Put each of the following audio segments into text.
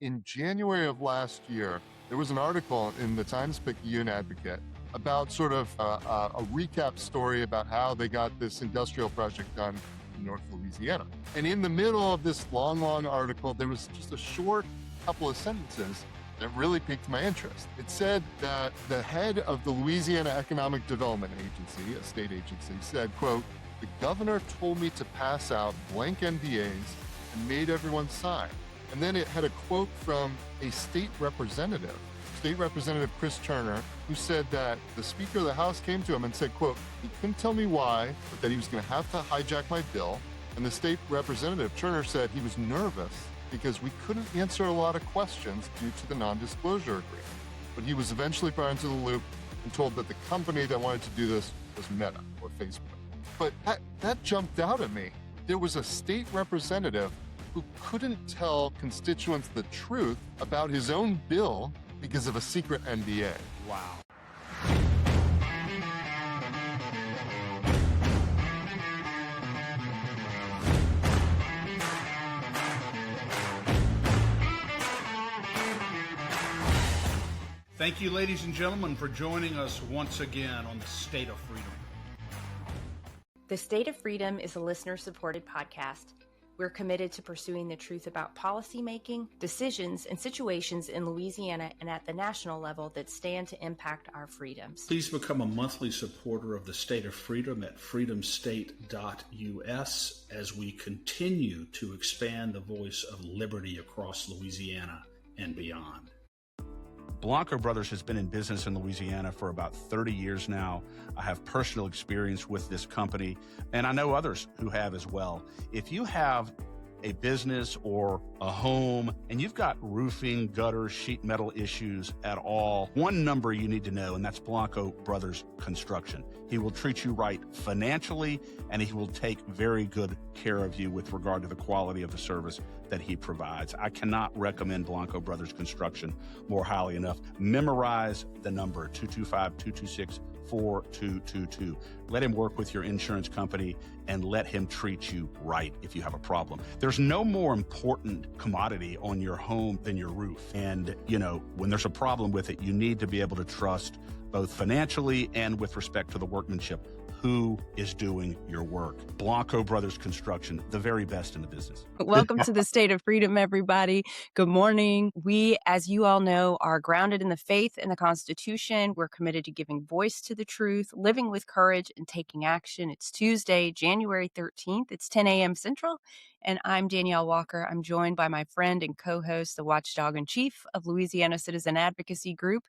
In January of last year, there was an article in the Times-Picayune Advocate about sort of a recap story about how they got this industrial project done in North Louisiana. And in the middle of this long article, there was just a short couple of sentences that really piqued my interest. It said that the head of the Louisiana Economic Development Agency, a state agency, said, quote, "The governor told me to pass out blank NDAs and made everyone sign." And then it had a quote from a State Representative Chris Turner, who said that the Speaker of the House came to him and said, quote, "He couldn't tell me why, but that he was going to have to hijack my bill." And the State Representative Turner said he was nervous because we couldn't answer a lot of questions due to the non-disclosure agreement. But he was eventually brought into the loop and told that the company that wanted to do this was Meta or Facebook. But that jumped out at me. There was a state representative who couldn't tell constituents the truth about his own bill because of a secret NDA. Wow. Thank you, ladies and gentlemen, for joining us once again on the State of Freedom. The State of Freedom is a listener-supported podcast. We're committed to pursuing the truth about policymaking, decisions, and situations in Louisiana and at the national level that stand to impact our freedoms. Please become a monthly supporter of the State of Freedom at freedomstate.us as we continue to expand the voice of liberty across Louisiana and beyond. Blanco Brothers has been in business in Louisiana for about 30 years now. I have personal experience with this company, and I know others who have as well. If you have a business or a home and you've got roofing, gutter, sheet metal issues at all, one number you need to know, and that's Blanco Brothers Construction. He will treat you right financially, and he will take very good care of you with regard to the quality of the service that he provides. I cannot recommend Blanco Brothers Construction more highly enough. Memorize the number 225-226-4222. Let him work with your insurance company and let him treat you right if you have a problem. There's no more important commodity on your home than your roof. And, when there's a problem with it, you need to be able to trust both financially and with respect to the workmanship who is doing your work. Blanco Brothers Construction, the very best in the business. Welcome to the State of Freedom, everybody. Good morning. We, as you all know, are grounded in the faith and the Constitution. We're committed to giving voice to the truth, living with courage, and taking action. It's Tuesday, January 13th. It's 10 a.m. Central, and I'm Danielle Walker. I'm joined by my friend and co-host, the Watchdog-in-Chief of Louisiana Citizen Advocacy Group,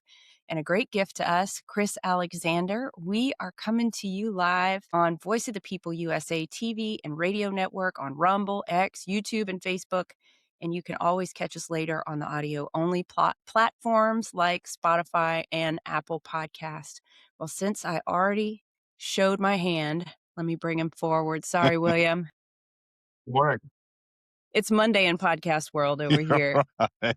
and a great gift to us, Chris Alexander. We are coming to you live on Voice of the People USA TV and radio network, on Rumble, X, YouTube, and Facebook. And you can always catch us later on the audio-only platforms like Spotify and Apple Podcast. Well, since I already showed my hand, let me bring him forward. Sorry, William. Work. It's Monday in podcast world over here. Right.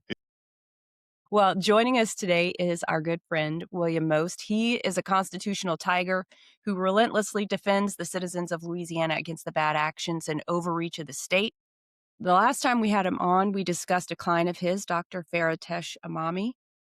Well, joining us today is our good friend, William Most. He is a constitutional tiger who relentlessly defends the citizens of Louisiana against the bad actions and overreach of the state. The last time we had him on, we discussed a client of his, Dr. Faratesh Amami,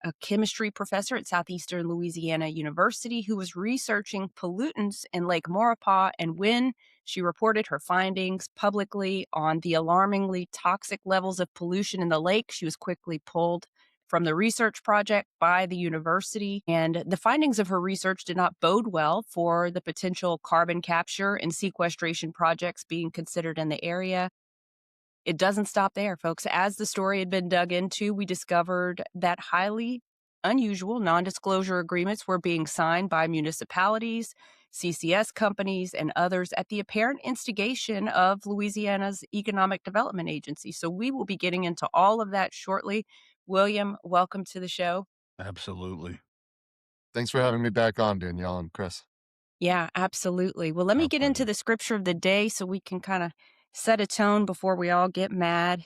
a chemistry professor at Southeastern Louisiana University who was researching pollutants in Lake Maurepas, and when she reported her findings publicly on the alarmingly toxic levels of pollution in the lake, she was quickly pulled from the research project by the university. And the findings of her research did not bode well for the potential carbon capture and sequestration projects being considered in the area. It doesn't stop there, folks. As the story had been dug into, we discovered that highly unusual non-disclosure agreements were being signed by municipalities, CCS companies, and others at the apparent instigation of Louisiana's Economic Development Agency. So we will be getting into all of that shortly. William, welcome to the show. Absolutely. Thanks for having me back on, Danielle and Chris. Yeah, absolutely. Well, let me get into the scripture of the day so we can kind of set a tone before we all get mad.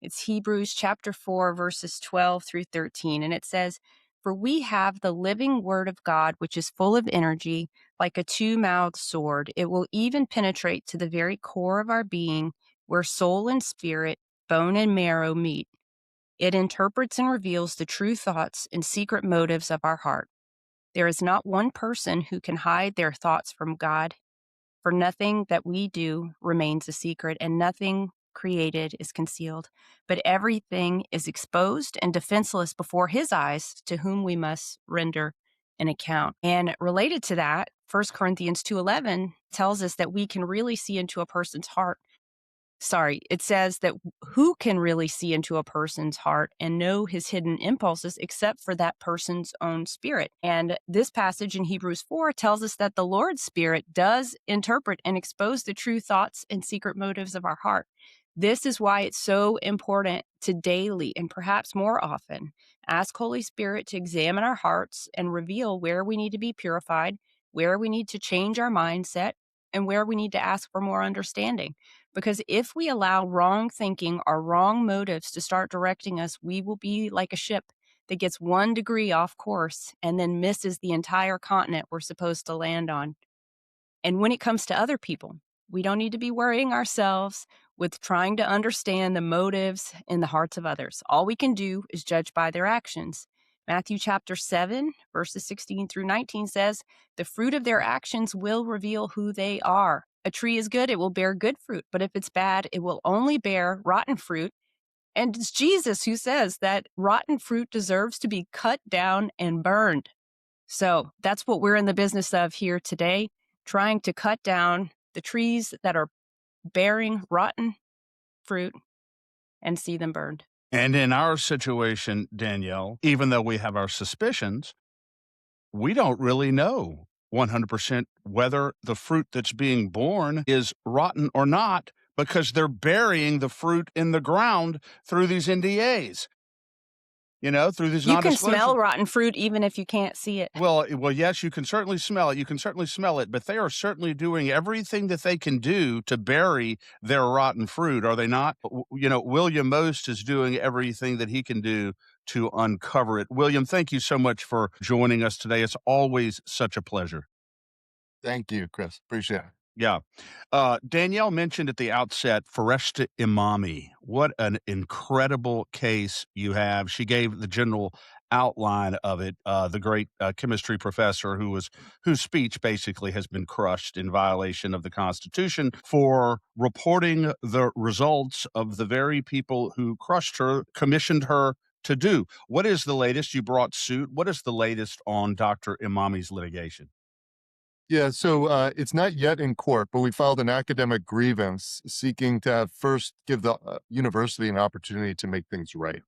It's Hebrews chapter 4, verses 12 through 13. And it says, "For we have the living word of God, which is full of energy, like a two-mouthed sword. It will even penetrate to the very core of our being, where soul and spirit, bone and marrow meet. It interprets and reveals the true thoughts and secret motives of our heart. There is not one person who can hide their thoughts from God, for nothing that we do remains a secret, and nothing created is concealed. But everything is exposed and defenseless before his eyes, to whom we must render an account. And related to that, 1 Corinthians 2:11 tells us that we can really see into a person's heart. It says that who can really see into a person's heart and know his hidden impulses except for that person's own spirit? And this passage in Hebrews 4 tells us that the Lord's Spirit does interpret and expose the true thoughts and secret motives of our heart. This is why it's so important to daily and perhaps more often ask Holy Spirit to examine our hearts and reveal where we need to be purified, where we need to change our mindset, and where we need to ask for more understanding. Because if we allow wrong thinking or wrong motives to start directing us, we will be like a ship that gets 1 degree off course and then misses the entire continent we're supposed to land on. And when it comes to other people, we don't need to be worrying ourselves with trying to understand the motives in the hearts of others. All we can do is judge by their actions. Matthew chapter 7, verses 16 through 19 says, "The fruit of their actions will reveal who they are. A tree is good, it will bear good fruit, but if it's bad, it will only bear rotten fruit." And it's Jesus who says that rotten fruit deserves to be cut down and burned. So that's what we're in the business of here today, trying to cut down the trees that are bearing rotten fruit and see them burned. And in our situation, Danielle, even though we have our suspicions, we don't really know 100% whether the fruit that's being born is rotten or not, because they're burying the fruit in the ground through these NDAs, through these You can non-disclosure. smell rotten fruit even if you can't see it. Well, yes, you can certainly smell it. But they are certainly doing everything that they can do to bury their rotten fruit, are they not? William Most is doing everything that he can do to uncover it. William, thank you so much for joining us today. It's always such a pleasure. Thank you, Chris. Appreciate it. Yeah. Danielle mentioned at the outset Foresta Imami. What an incredible case you have. She gave the general outline of it. The great chemistry professor whose speech basically has been crushed in violation of the Constitution for reporting the results of the very people who crushed her, commissioned her to do. What is the latest? You brought suit. What is the latest on Dr. Imami's litigation? Yeah, so it's not yet in court, but we filed an academic grievance seeking to first give the university an opportunity to make things right.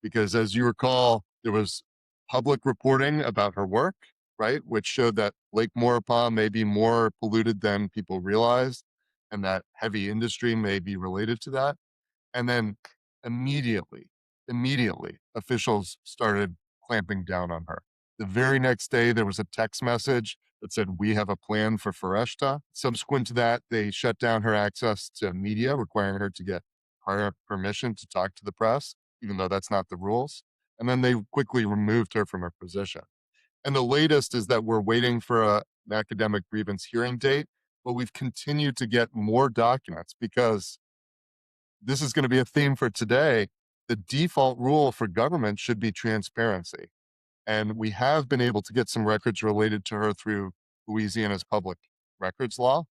Because as you recall, there was public reporting about her work, right, which showed that Lake Maurepas may be more polluted than people realized, and that heavy industry may be related to that. And then immediately, officials started clamping down on her. The very next day, there was a text message that said, "We have a plan for Foresta." Subsequent to that, they shut down her access to media, requiring her to get prior permission to talk to the press, even though that's not the rules. And then they quickly removed her from her position. And the latest is that we're waiting for an academic grievance hearing date, but we've continued to get more documents because this is going to be a theme for today. The default rule for government should be transparency. And we have been able to get some records related to her through Louisiana's public records law.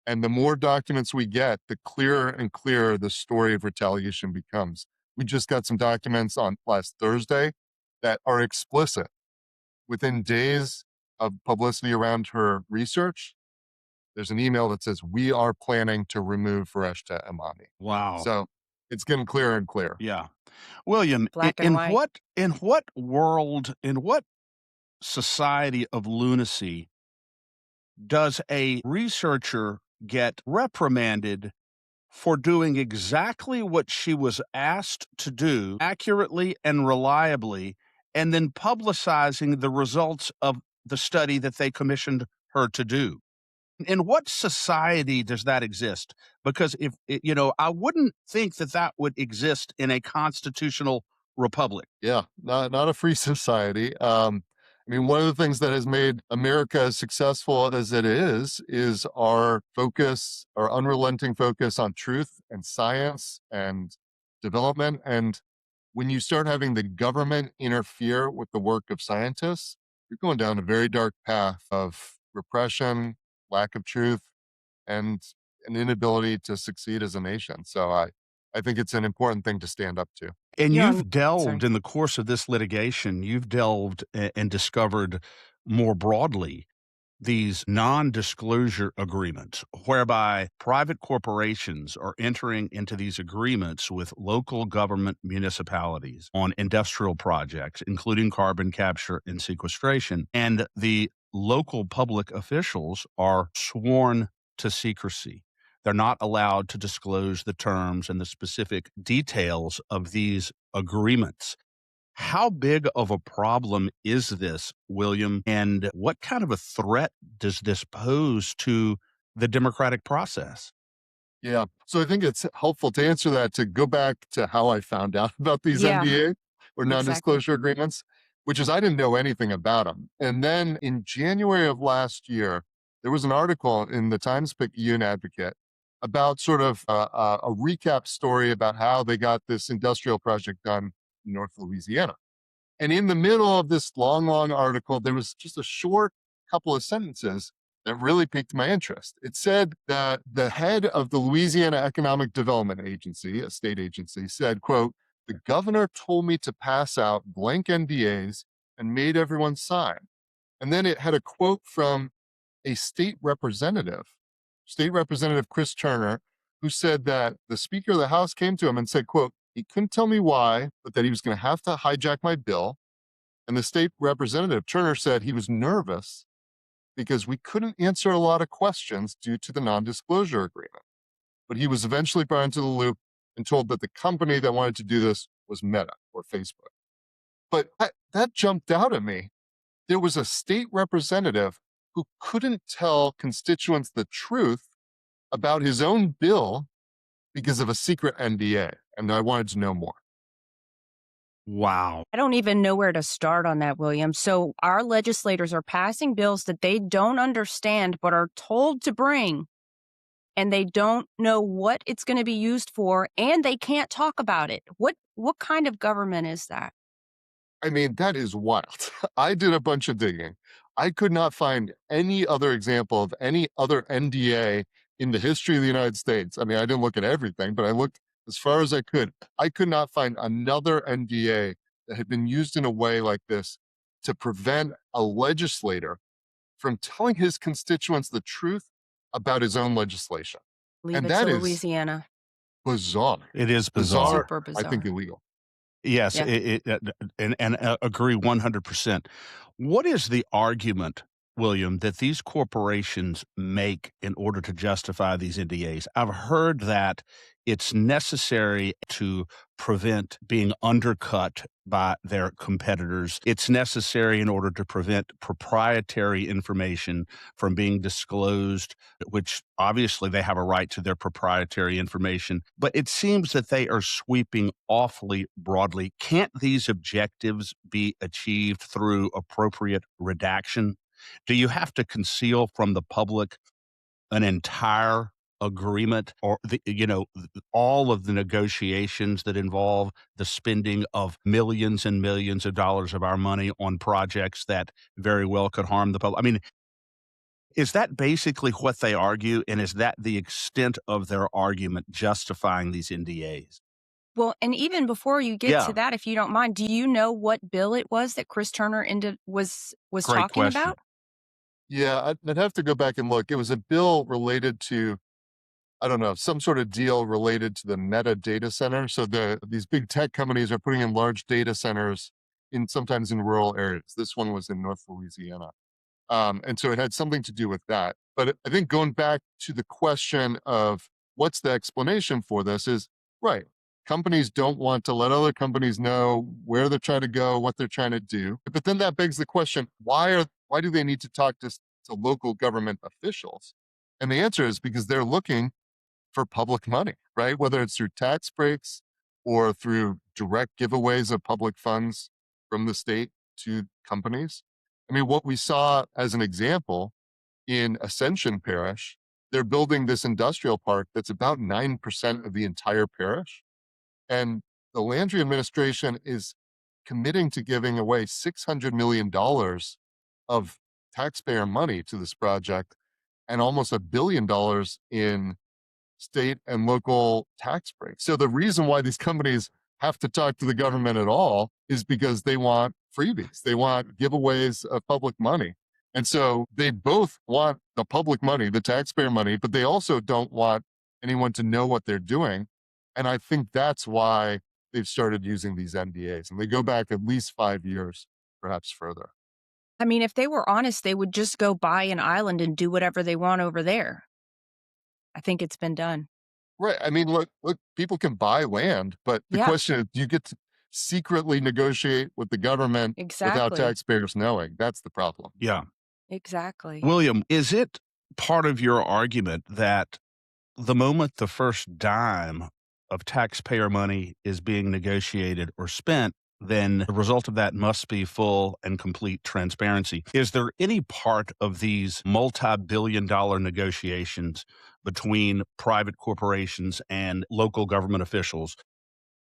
And the more documents we get, the clearer and clearer the story of retaliation becomes. We just got some documents on last Thursday that are explicit. Within days of publicity around her research, there's an email that says, "We are planning to remove Foresta Imami." Wow. So it's getting clearer and clearer. Yeah. William, Black and white. in what world, in what society of lunacy does a researcher get reprimanded for doing exactly what she was asked to do accurately and reliably, and then publicizing the results of the study that they commissioned her to do? In what society does that exist? Because I wouldn't think that that would exist in a constitutional republic. Yeah, not a free society. I mean, one of the things that has made America as successful as it is our focus, our unrelenting focus on truth and science and development. And when you start having the government interfere with the work of scientists, you're going down a very dark path of repression, lack of truth, and an inability to succeed as a nation. So I think it's an important thing to stand up to. And You know, I'm you've delved sorry. in the course of this litigation, you've delved and discovered more broadly these non-disclosure agreements whereby private corporations are entering into these agreements with local government municipalities on industrial projects, including carbon capture and sequestration. And the local public officials are sworn to secrecy. They're not allowed to disclose the terms and the specific details of these agreements. How big of a problem is this, William? And what kind of a threat does this pose to the democratic process? Yeah. So I think it's helpful to answer that to go back to how I found out about these Yeah, NDA or exactly. non-disclosure agreements, which is I didn't know anything about them. And then in January of last year, there was an article in the Times-Picayune Advocate about sort of a recap story about how they got this industrial project done in North Louisiana. And in the middle of this long, long article, there was just a short couple of sentences that really piqued my interest. It said that the head of the Louisiana Economic Development Agency, a state agency, said, quote, "The governor told me to pass out blank NDAs and made everyone sign." And then it had a quote from a State Representative Chris Turner, who said that the Speaker of the House came to him and said, quote, "He couldn't tell me why, but that he was going to have to hijack my bill." And the state representative, Turner, said he was nervous because we couldn't answer a lot of questions due to the non-disclosure agreement. But he was eventually brought into the loop and told that the company that wanted to do this was Meta or Facebook. But that jumped out at me. There was a state representative who couldn't tell constituents the truth about his own bill because of a secret NDA. And I wanted to know more. Wow. I don't even know where to start on that, William. So our legislators are passing bills that they don't understand but are told to bring, and they don't know what it's going to be used for, and they can't talk about it. What kind of government is that? I mean, that is wild. I did a bunch of digging. I could not find any other example of any other NDA in the history of the United States. I mean, I didn't look at everything, but I looked as far as I could. I could not find another NDA that had been used in a way like this to prevent a legislator from telling his constituents the truth about his own legislation. Leave And it to that is Louisiana. bizarre. It is bizarre. Super I think bizarre. illegal. Yes, Yeah. and agree 100%. What is the argument, William, that these corporations make in order to justify these NDAs? I've heard that it's necessary to prevent being undercut by their competitors. It's necessary in order to prevent proprietary information from being disclosed, which obviously they have a right to their proprietary information. But it seems that they are sweeping awfully broadly. Can't these objectives be achieved through appropriate redaction? Do you have to conceal from the public an entire agreement or all of the negotiations that involve the spending of millions and millions of dollars of our money on projects that very well could harm the public? I mean, is that basically what they argue, and is that the extent of their argument justifying these NDAs? Well, and even before you get Yeah, to that, if you don't mind, do you know what bill it was that Chris Turner was great talking question. about? Yeah, I'd have to go back and look. It was a bill related to, I don't know, some sort of deal related to the Meta data center. So these big tech companies are putting in large data centers sometimes in rural areas. This one was in North Louisiana. And so it had something to do with that. But I think going back to the question of what's the explanation for this is right. Companies don't want to let other companies know where they're trying to go, what they're trying to do. But then that begs the question, why do they need to talk to local government officials? And the answer is because they're looking for public money, right? Whether it's through tax breaks or through direct giveaways of public funds from the state to companies. I mean, what we saw as an example in Ascension Parish, they're building this industrial park that's about 9% of the entire parish. And the Landry administration is committing to giving away $600 million of taxpayer money to this project and almost $1 billion in state and local tax breaks. So the reason why these companies have to talk to the government at all is because they want freebies. They want giveaways of public money. And so they both want the public money, the taxpayer money, but they also don't want anyone to know what they're doing. And I think that's why they've started using these NDAs. And they go back at least 5 years, perhaps further. I mean, if they were honest, they would just go buy an island and do whatever they want over there. I think it's been done. Right. I mean, look, people can buy land, but the Yeah. question is, do you get to secretly negotiate with the government without Exactly. taxpayers knowing? That's the problem. Yeah. Exactly. William, is it part of your argument that the moment the first dime of taxpayer money is being negotiated or spent, then the result of that must be full and complete transparency? Is there any part of these multi-billion-dollar negotiations between private corporations and local government officials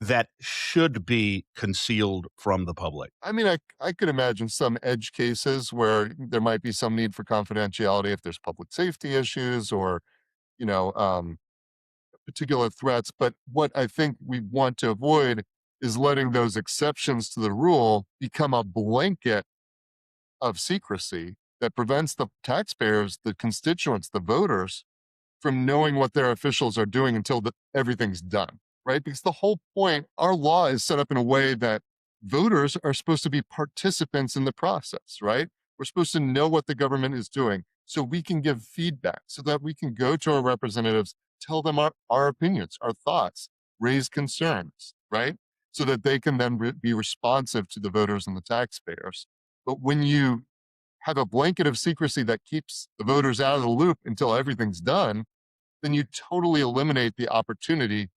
that should be concealed from the public? I mean, I could imagine some edge cases where there might be some need for confidentiality if there's public safety issues or, you know, particular threats. But what I think we want to avoid is letting those exceptions to the rule become a blanket of secrecy that prevents the taxpayers, the constituents, the voters from knowing what their officials are doing until everything's done, right? Because the whole point, our law is set up in a way that voters are supposed to be participants in the process, right? We're supposed to know what the government is doing so we can give feedback, so that we can go to our representatives, tell them our opinions, our thoughts, raise concerns, right? So that they can then be responsive to the voters and the taxpayers. But when you have a blanket of secrecy that keeps the voters out of the loop until everything's done, then you totally eliminate the opportunity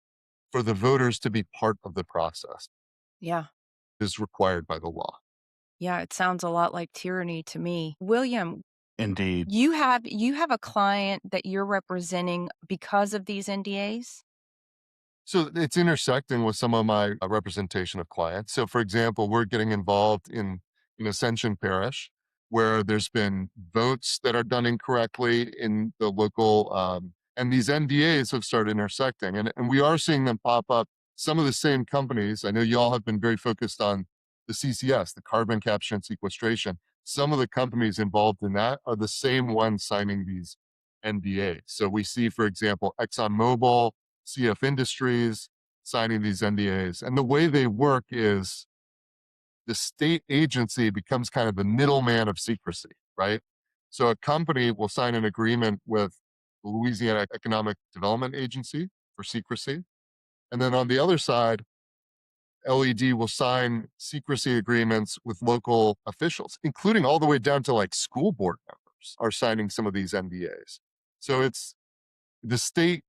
for the voters to be part of the process Yeah. as required by the law. Yeah. It sounds a lot like tyranny to me. William, Indeed. you have a client that you're representing because of these NDAs? So it's intersecting with some of my representation of clients. So, for example, we're getting involved in Ascension Parish, where there's been votes that are done incorrectly in the local, and these NDAs have started intersecting, and we are seeing them pop up. Some of the same companies. I know you all have been very focused on the CCS, the carbon capture and sequestration. Some of the companies involved in that are the same ones signing these NDAs. So we see, for example, ExxonMobil, CF Industries signing these NDAs. And the way they work is the state agency becomes kind of the middleman of secrecy, right? So a company will sign an agreement with the Louisiana Economic Development Agency for secrecy. And then on the other side, LED will sign secrecy agreements with local officials, including all the way down to like school board members are signing some of these NDAs. So it's the state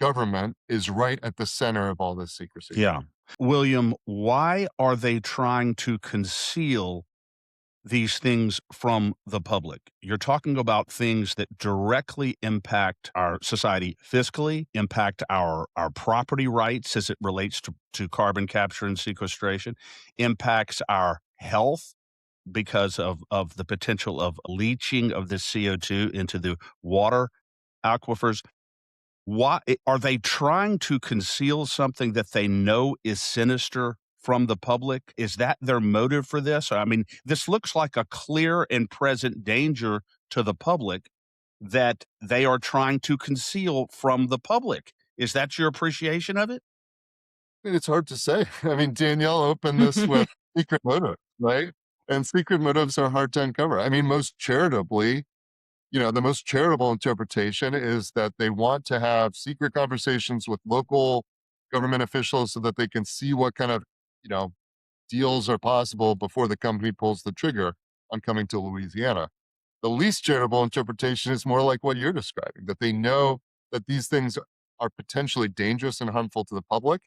government is right at the center of all this secrecy. Yeah. William, why are they trying to conceal these things from the public? You're talking about things that directly impact our society fiscally, impact our property rights as it relates to carbon capture and sequestration, impacts our health because of the potential of leaching of the CO2 into the water aquifers. Why are they trying to conceal something that they know is sinister from the public? Is that their motive for this? I mean, this looks like a clear and present danger to the public that they are trying to conceal from the public. Is that your appreciation of it? I mean, it's hard to say. I mean, Danielle opened this with secret motives, right? And secret motives are hard to uncover. I mean, most charitably, the most charitable interpretation is that they want to have secret conversations with local government officials so that they can see what kind of, deals are possible before the company pulls the trigger on coming to Louisiana. The least charitable interpretation is more like what you're describing, that they know that these things are potentially dangerous and harmful to the public.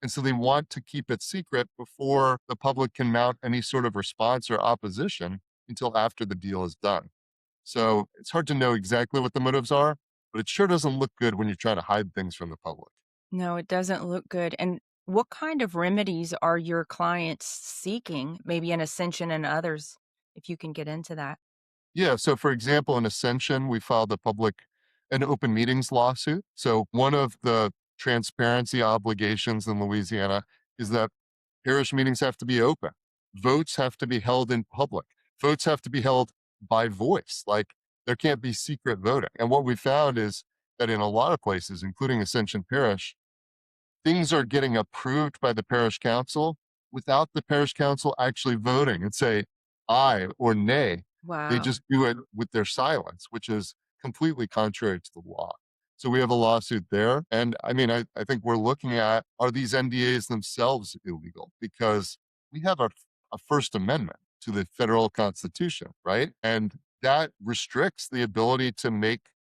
And so they want to keep it secret before the public can mount any sort of response or opposition until after the deal is done. So it's hard to know exactly what the motives are, but it sure doesn't look good when you're trying to hide things from the public. No, it doesn't look good. And What kind of remedies are your clients seeking, maybe in Ascension and others, if you can get into that? Yeah. So, for example, in Ascension, we filed an open meetings lawsuit. So, one of the transparency obligations in Louisiana is that parish meetings have to be open. Votes have to be held in public. Votes have to be held by voice. Like there can't be secret voting. And what we found is that in a lot of places, including Ascension Parish, things are getting approved by the parish council without the parish council actually voting and say aye or nay. They Wow. just do it with their silence, which is completely contrary to the law. So we have a lawsuit there. And I mean, I think we're looking at, are these NDAs themselves illegal? Because we have a First Amendment to the federal constitution, right? And that restricts the ability to make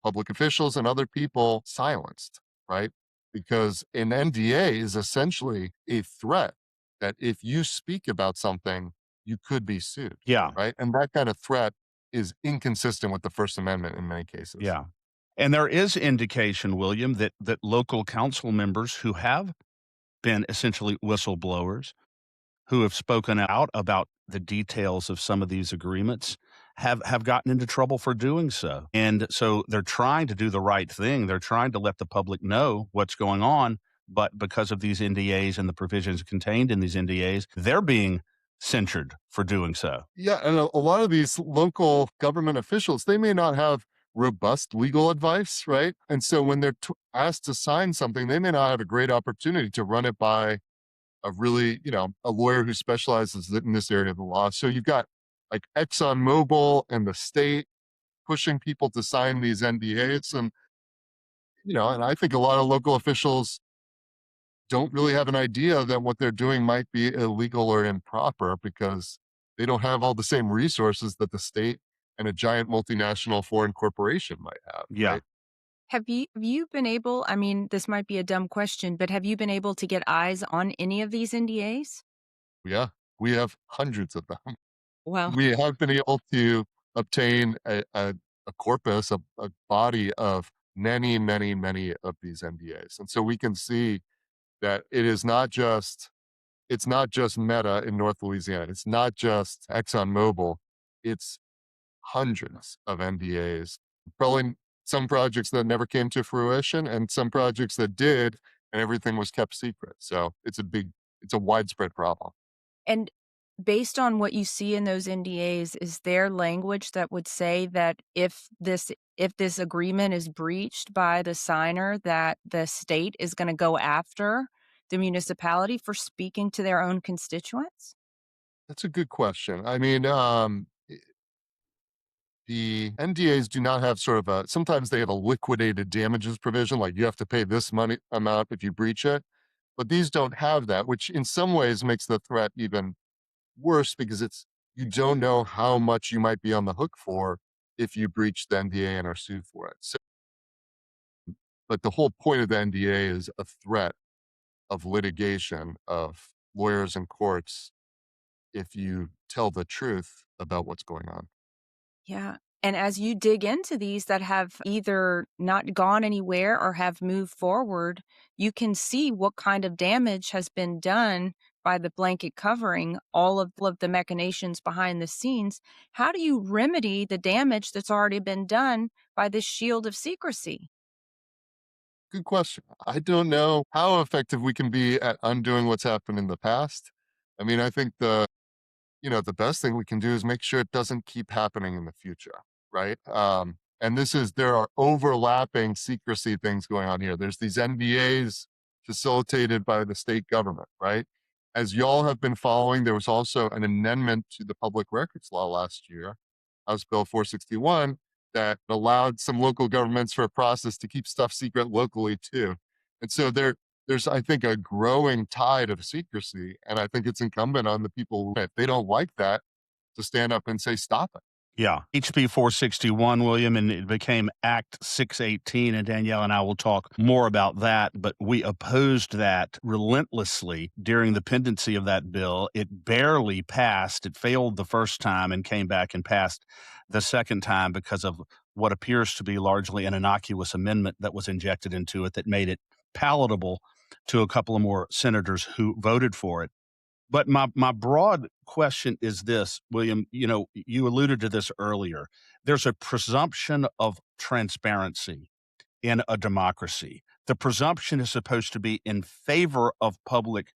public officials and other people silenced, right? Because an NDA is essentially a threat that if you speak about something, you could be sued, Yeah. right? And that kind of threat is inconsistent with the First Amendment in many cases. Yeah. And there is indication, William, that local council members who have been essentially whistleblowers, who have spoken out about the details of some of these agreements, have gotten into trouble for doing so. And so they're trying to do the right thing. They're trying to let the public know what's going on, but because of these NDAs and the provisions contained in these NDAs, they're being censured for doing so. Yeah, and a lot of these local government officials, they may not have robust legal advice, right? And so when they're asked to sign something, they may not have a great opportunity to run it by a really, a lawyer who specializes in this area of the law. So you've got like ExxonMobil and the state pushing people to sign these NDAs. And I think a lot of local officials don't really have an idea that what they're doing might be illegal or improper because they don't have all the same resources that the state and a giant multinational foreign corporation might have, Yeah. right? Have you been able, I mean, this might be a dumb question, but have you been able to get eyes on any of these NDAs? Yeah, we have hundreds of them. Well, We have been able to obtain a corpus, a body of many, many, many of these NDAs. And so we can see that it's not just Meta in North Louisiana. It's not just ExxonMobil. It's hundreds of NDAs. Probably some projects that never came to fruition and some projects that did, and everything was kept secret. So it's a widespread problem. and based on what you see in those NDAs, is there language that would say that if this agreement is breached by the signer, that the state is going to go after the municipality for speaking to their own constituents? That's a good question. I mean, the NDAs do not have sort of sometimes they have a liquidated damages provision, like you have to pay this money amount if you breach it. But these don't have that, which in some ways makes the threat even worse because you don't know how much you might be on the hook for if you breach the NDA and are sued for it. So, but the whole point of the NDA is a threat of litigation of lawyers and courts if you tell the truth about what's going on. Yeah. And as you dig into these that have either not gone anywhere or have moved forward, you can see what kind of damage has been done by the blanket covering all of the machinations behind the scenes. How do you remedy the damage that's already been done by this shield of secrecy? Good question. I don't know how effective we can be at undoing what's happened in the past. I mean, I think the best thing we can do is make sure it doesn't keep happening in the future, right? And there are overlapping secrecy things going on here. There's these NDAs facilitated by the state government, right? As y'all have been following, there was also an amendment to the public records law last year, House Bill 461, that allowed some local governments for a process to keep stuff secret locally too. And so there's, I think, a growing tide of secrecy. And I think it's incumbent on the people, if they don't like that, to stand up and say, stop it. Yeah. HB 461, William, and it became Act 618. And Danielle and I will talk more about that. But we opposed that relentlessly during the pendency of that bill. It barely passed. It failed the first time and came back and passed the second time because of what appears to be largely an innocuous amendment that was injected into it that made it palatable to a couple of more senators who voted for it. But my broad question is this, William, you alluded to this earlier. There's a presumption of transparency in a democracy. The presumption is supposed to be in favor of public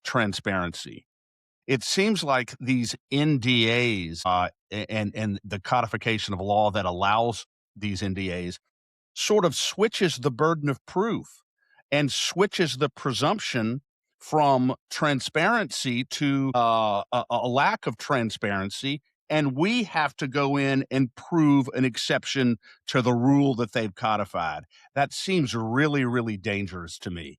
transparency. It seems like these NDAs and the codification of law that allows these NDAs sort of switches the burden of proof and switches the presumption from transparency to a lack of transparency. And we have to go in and prove an exception to the rule that they've codified. That seems really, really dangerous to me.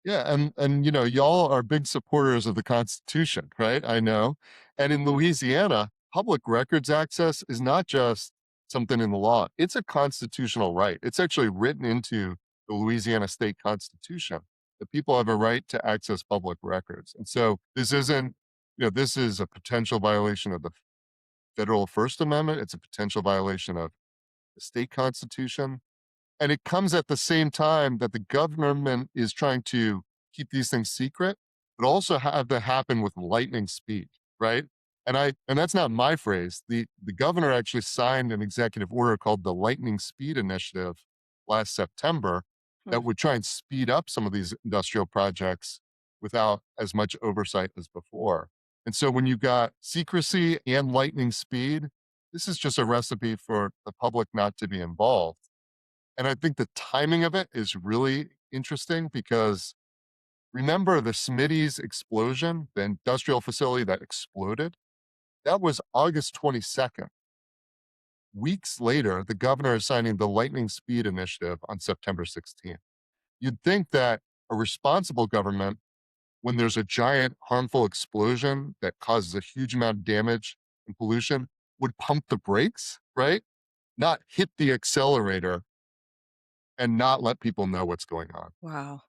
Yeah, and y'all are big supporters of the Constitution, right? I know. And in Louisiana, public records access is not just something in the law. It's a constitutional right. It's actually written into the Louisiana state constitution that people have a right to access public records. And so this isn't, this is a potential violation of the federal First Amendment. It's a potential violation of the state constitution. And it comes at the same time that the government is trying to keep these things secret, but also have to happen with lightning speed, right? And that's not my phrase. The governor actually signed an executive order called the Lightning Speed Initiative last September that would try and speed up some of these industrial projects without as much oversight as before. And so when you got secrecy and lightning speed, this is just a recipe for the public not to be involved. And I think the timing of it is really interesting because remember the Smitty's explosion, the industrial facility that exploded? That was August 22nd. Weeks later, the governor is signing the Lightning Speed Initiative on September 16th. You'd think that a responsible government, when there's a giant harmful explosion that causes a huge amount of damage and pollution, would pump the brakes, right? Not hit the accelerator and not let people know what's going on. Wow.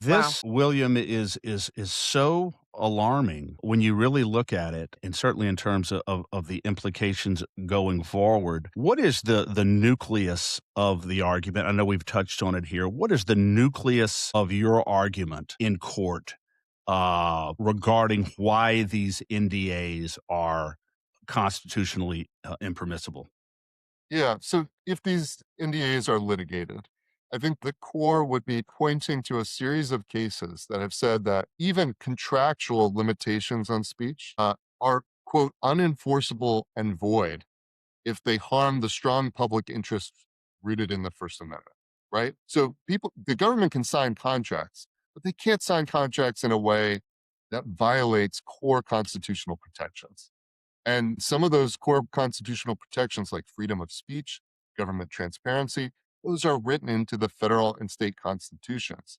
This, William, is so alarming when you really look at it, and certainly in terms of the implications going forward. What is the nucleus of the argument? I know we've touched on it here. What is the nucleus of your argument in court regarding why these NDAs are constitutionally impermissible? Yeah, so if these NDAs are litigated, I think the core would be pointing to a series of cases that have said that even contractual limitations on speech are, quote, unenforceable and void if they harm the strong public interest rooted in the First Amendment, right? So the government can sign contracts, but they can't sign contracts in a way that violates core constitutional protections. And some of those core constitutional protections, like freedom of speech, government transparency, those are written into the federal and state constitutions.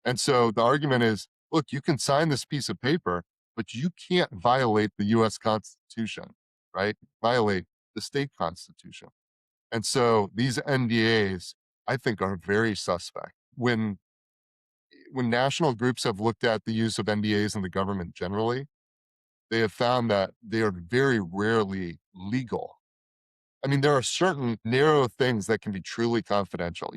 And so the argument is, look, you can sign this piece of paper, but you can't violate the US Constitution, right? Violate the state constitution. And so these NDAs, I think, are very suspect. When national groups have looked at the use of NDAs in the government generally, they have found that they are very rarely legal. I mean, there are certain narrow things that can be truly confidential,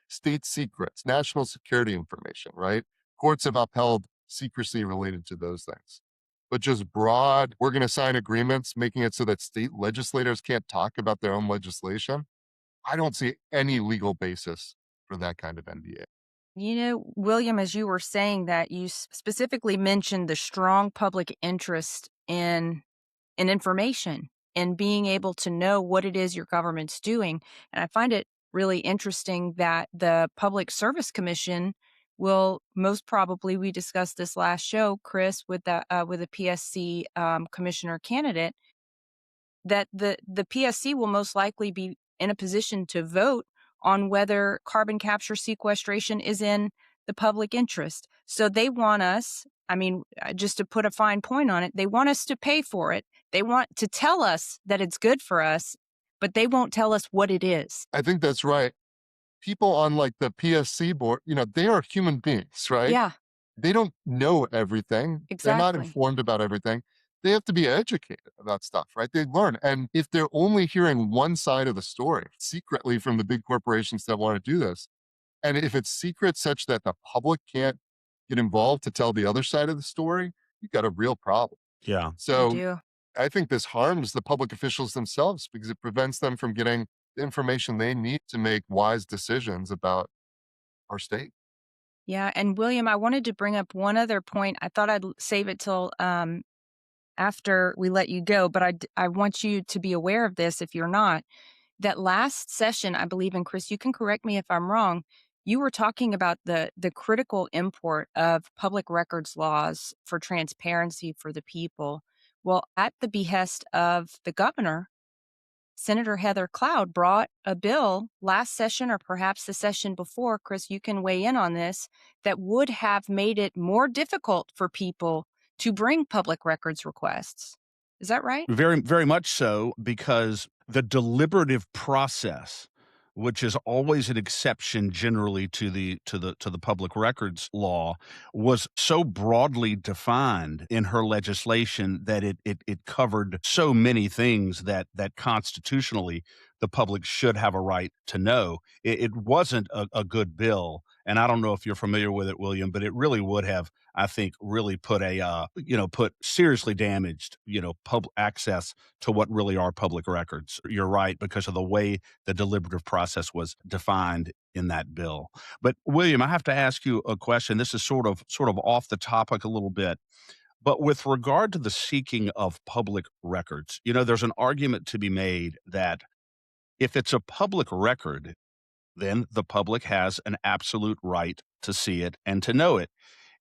state secrets, national security information, right? Courts have upheld secrecy related to those things. But just broad, we're going to sign agreements, making it so that state legislators can't talk about their own legislation. I don't see any legal basis for that kind of NDA. William, as you were saying that, you specifically mentioned the strong public interest in information and being able to know what it is your government's doing. And I find it really interesting that the Public Service Commission will most probably, we discussed this last show, Chris, with the PSC commissioner candidate, that the PSC will most likely be in a position to vote on whether carbon capture sequestration is in the public interest. So they want us, just to put a fine point on it, they want us to pay for it. They want to tell us that it's good for us, but they won't tell us what it is. I think that's right. People on like the PSC board, they are human beings, right? Yeah. They don't know everything. Exactly. They're not informed about everything. They have to be educated about stuff, right? They learn. And if they're only hearing one side of the story secretly from the big corporations that want to do this, And if it's secret such that the public can't get involved to tell the other side of the story, you've got a real problem. Yeah. You So do. I think this harms the public officials themselves because it prevents them from getting the information they need to make wise decisions about our state. Yeah, and William, I wanted to bring up one other point. I thought I'd save it till after we let you go, but I want you to be aware of this if you're not. That last session, I believe, and Chris, you can correct me if I'm wrong, you were talking about the critical import of public records laws for transparency for the people. Well, at the behest of the governor, Senator Heather Cloud brought a bill last session or perhaps the session before, Chris, you can weigh in on this, that would have made it more difficult for people to bring public records requests. Is that right? Very, very much so, because the deliberative process, which is always an exception generally to the public records law, was so broadly defined in her legislation that it covered so many things that constitutionally the public should have a right to know. It wasn't a good bill, and I don't know if you're familiar with it, William, but it really would have, I think, really put put seriously damaged, public access to what really are public records. You're right, because of the way the deliberative process was defined in that bill. But William, I have to ask you a question. This is sort of off the topic a little bit. But with regard to the seeking of public records, there's an argument to be made that if it's a public record, then the public has an absolute right to see it and to know it.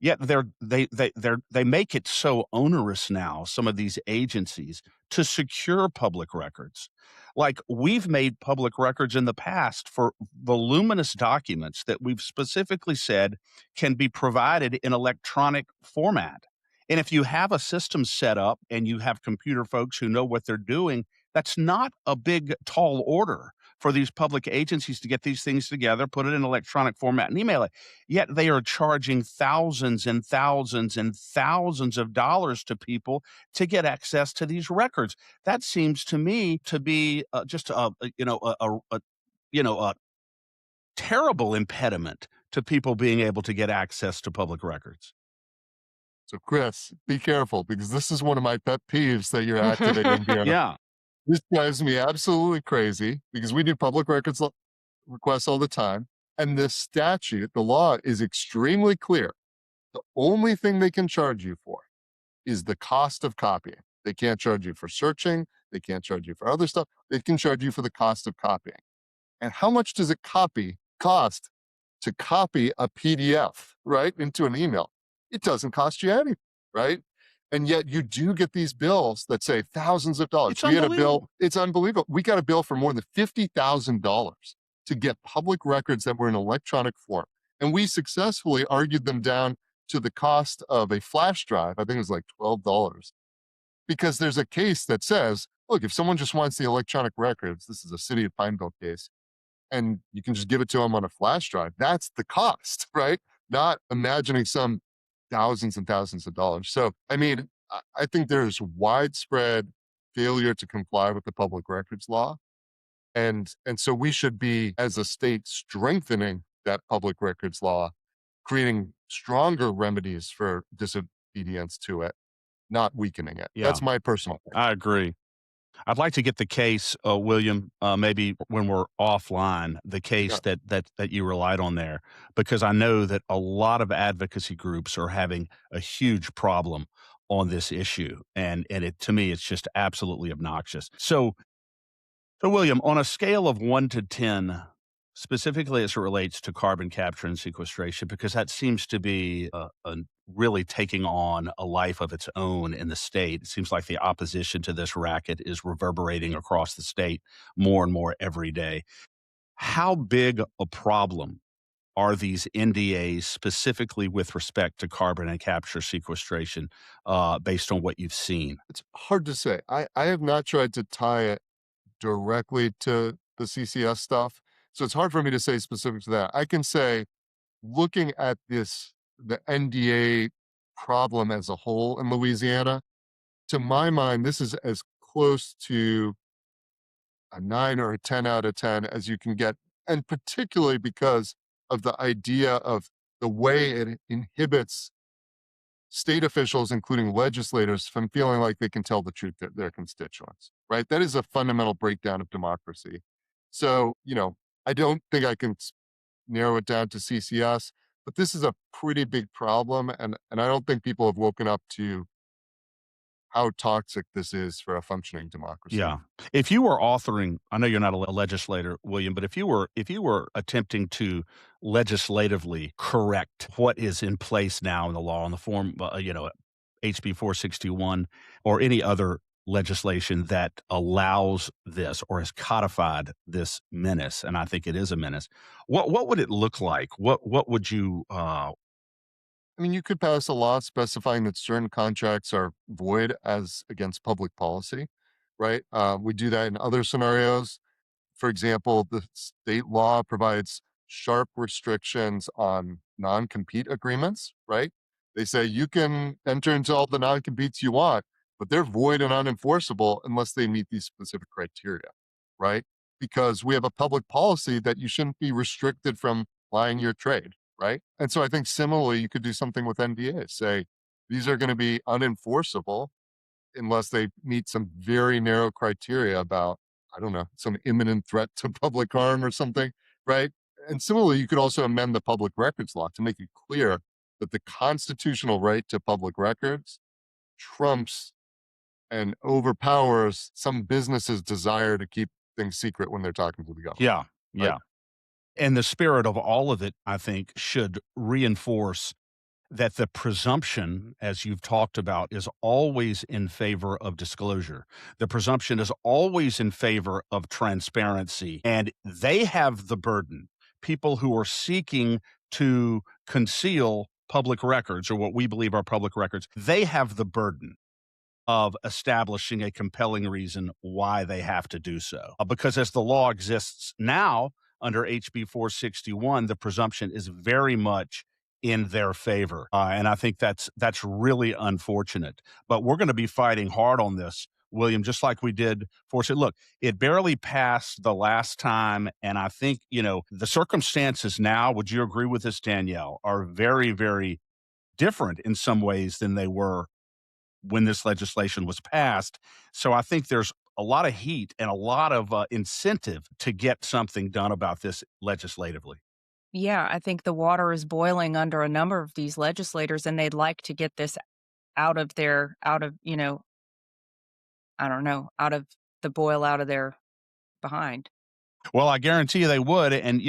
Yet they make it so onerous now, some of these agencies, to secure public records. Like, we've made public records in the past for voluminous documents that we've specifically said can be provided in electronic format. And if you have a system set up and you have computer folks who know what they're doing, that's not a big, tall order for these public agencies to get these things together, put it in electronic format, and email it. Yet they are charging thousands and thousands and thousands of dollars to people to get access to these records. That seems to me to be just a terrible impediment to people being able to get access to public records. So, Chris, be careful because this is one of my pet peeves that you're activating here. Yeah. This drives me absolutely crazy because we do public records requests all the time. And this statute, the law is extremely clear. The only thing they can charge you for is the cost of copying. They can't charge you for searching. They can't charge you for other stuff. They can charge you for the cost of copying. And how much does it cost to copy a PDF, right, into an email? It doesn't cost you anything, right? And yet you do get these bills that say thousands of dollars. It's We had a unbelievable. bill, it's unbelievable. We got a bill for more than $50,000 to get public records that were in electronic form. And we successfully argued them down to the cost of a flash drive. I think it was like $12. Because there's a case that says, look, if someone just wants the electronic records, this is a City of Pineville case, and you can just give it to them on a flash drive, that's the cost, right? Not imagining some thousands and thousands of dollars. So, I mean, I think there's widespread failure to comply with the public records law. And so we should be, as a state, strengthening that public records law, creating stronger remedies for disobedience to it, not weakening it. Yeah, That's my personal opinion. I agree. I'd like to get the case, William, maybe when we're offline, the case Yeah. that you relied on there, because I know that a lot of advocacy groups are having a huge problem on this issue, and to me, it's just absolutely obnoxious. So, William, on a scale of 1 to 10, specifically as it relates to carbon capture and sequestration, because that seems to be really taking on a life of its own in the state. It seems like the opposition to this racket is reverberating across the state more and more every day. How big a problem are these NDAs specifically with respect to carbon and capture sequestration, based on what you've seen? It's hard to say. I have not tried to tie it directly to the CCS stuff. So it's hard for me to say specific to that. I can say, looking at the NDA problem as a whole in Louisiana, to my mind, this is as close to a 9 or a 10 out of 10 as you can get. And particularly because of the idea of the way it inhibits state officials, including legislators, from feeling like they can tell the truth to their constituents, right? That is a fundamental breakdown of democracy. So, I don't think I can narrow it down to CCS, but this is a pretty big problem. And I don't think people have woken up to how toxic this is for a functioning democracy. Yeah. If you were authoring, I know you're not a legislator, William, but if you were attempting to legislatively correct what is in place now in the law in the form, HB 461 or any other legislation that allows this or has codified this menace, and I think it is a menace. What would it look like? What would you I mean, you could pass a law specifying that certain contracts are void as against public policy, right? We do that in other scenarios. For example, the state law provides sharp restrictions on non compete agreements, right? They say you can enter into all the non competes you want, but they're void and unenforceable unless they meet these specific criteria, right? Because we have a public policy that you shouldn't be restricted from plying your trade, right? And so I think similarly, you could do something with NDAs, say these are going to be unenforceable unless they meet some very narrow criteria about, I don't know, some imminent threat to public harm or something, right? And similarly, you could also amend the public records law to make it clear that the constitutional right to public records trumps and overpowers some businesses' desire to keep things secret when they're talking to the government, Yeah, right? yeah. And the spirit of all of it, I think, should reinforce that the presumption, as you've talked about, is always in favor of disclosure. The presumption is always in favor of transparency, and they have the burden. People who are seeking to conceal public records or what we believe are public records, they have the burden of establishing a compelling reason why they have to do so. Because as the law exists now under HB 461, the presumption is very much in their favor. And I think that's really unfortunate. But we're going to be fighting hard on this, William, just like we did for it. Look, it barely passed the last time. And I think, the circumstances now, would you agree with this, Danielle, are very, very different in some ways than they were when this legislation was passed. So I think there's a lot of heat and a lot of incentive to get something done about this legislatively. Yeah, I think the water is boiling under a number of these legislators, and they'd like to get this out of, I don't know, out of the boil out of their behind. Well, I guarantee you they would, and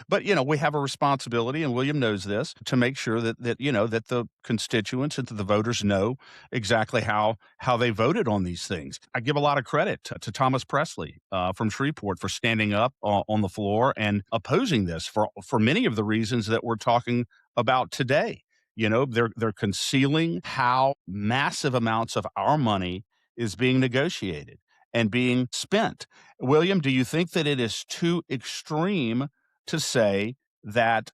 but we have a responsibility, and William knows this, to make sure that the constituents and that the voters know exactly how they voted on these things. I give a lot of credit to Thomas Presley from Shreveport for standing up on the floor and opposing this for many of the reasons that we're talking about today. They're concealing how massive amounts of our money is being negotiated and being spent. William, do you think that it is too extreme to say that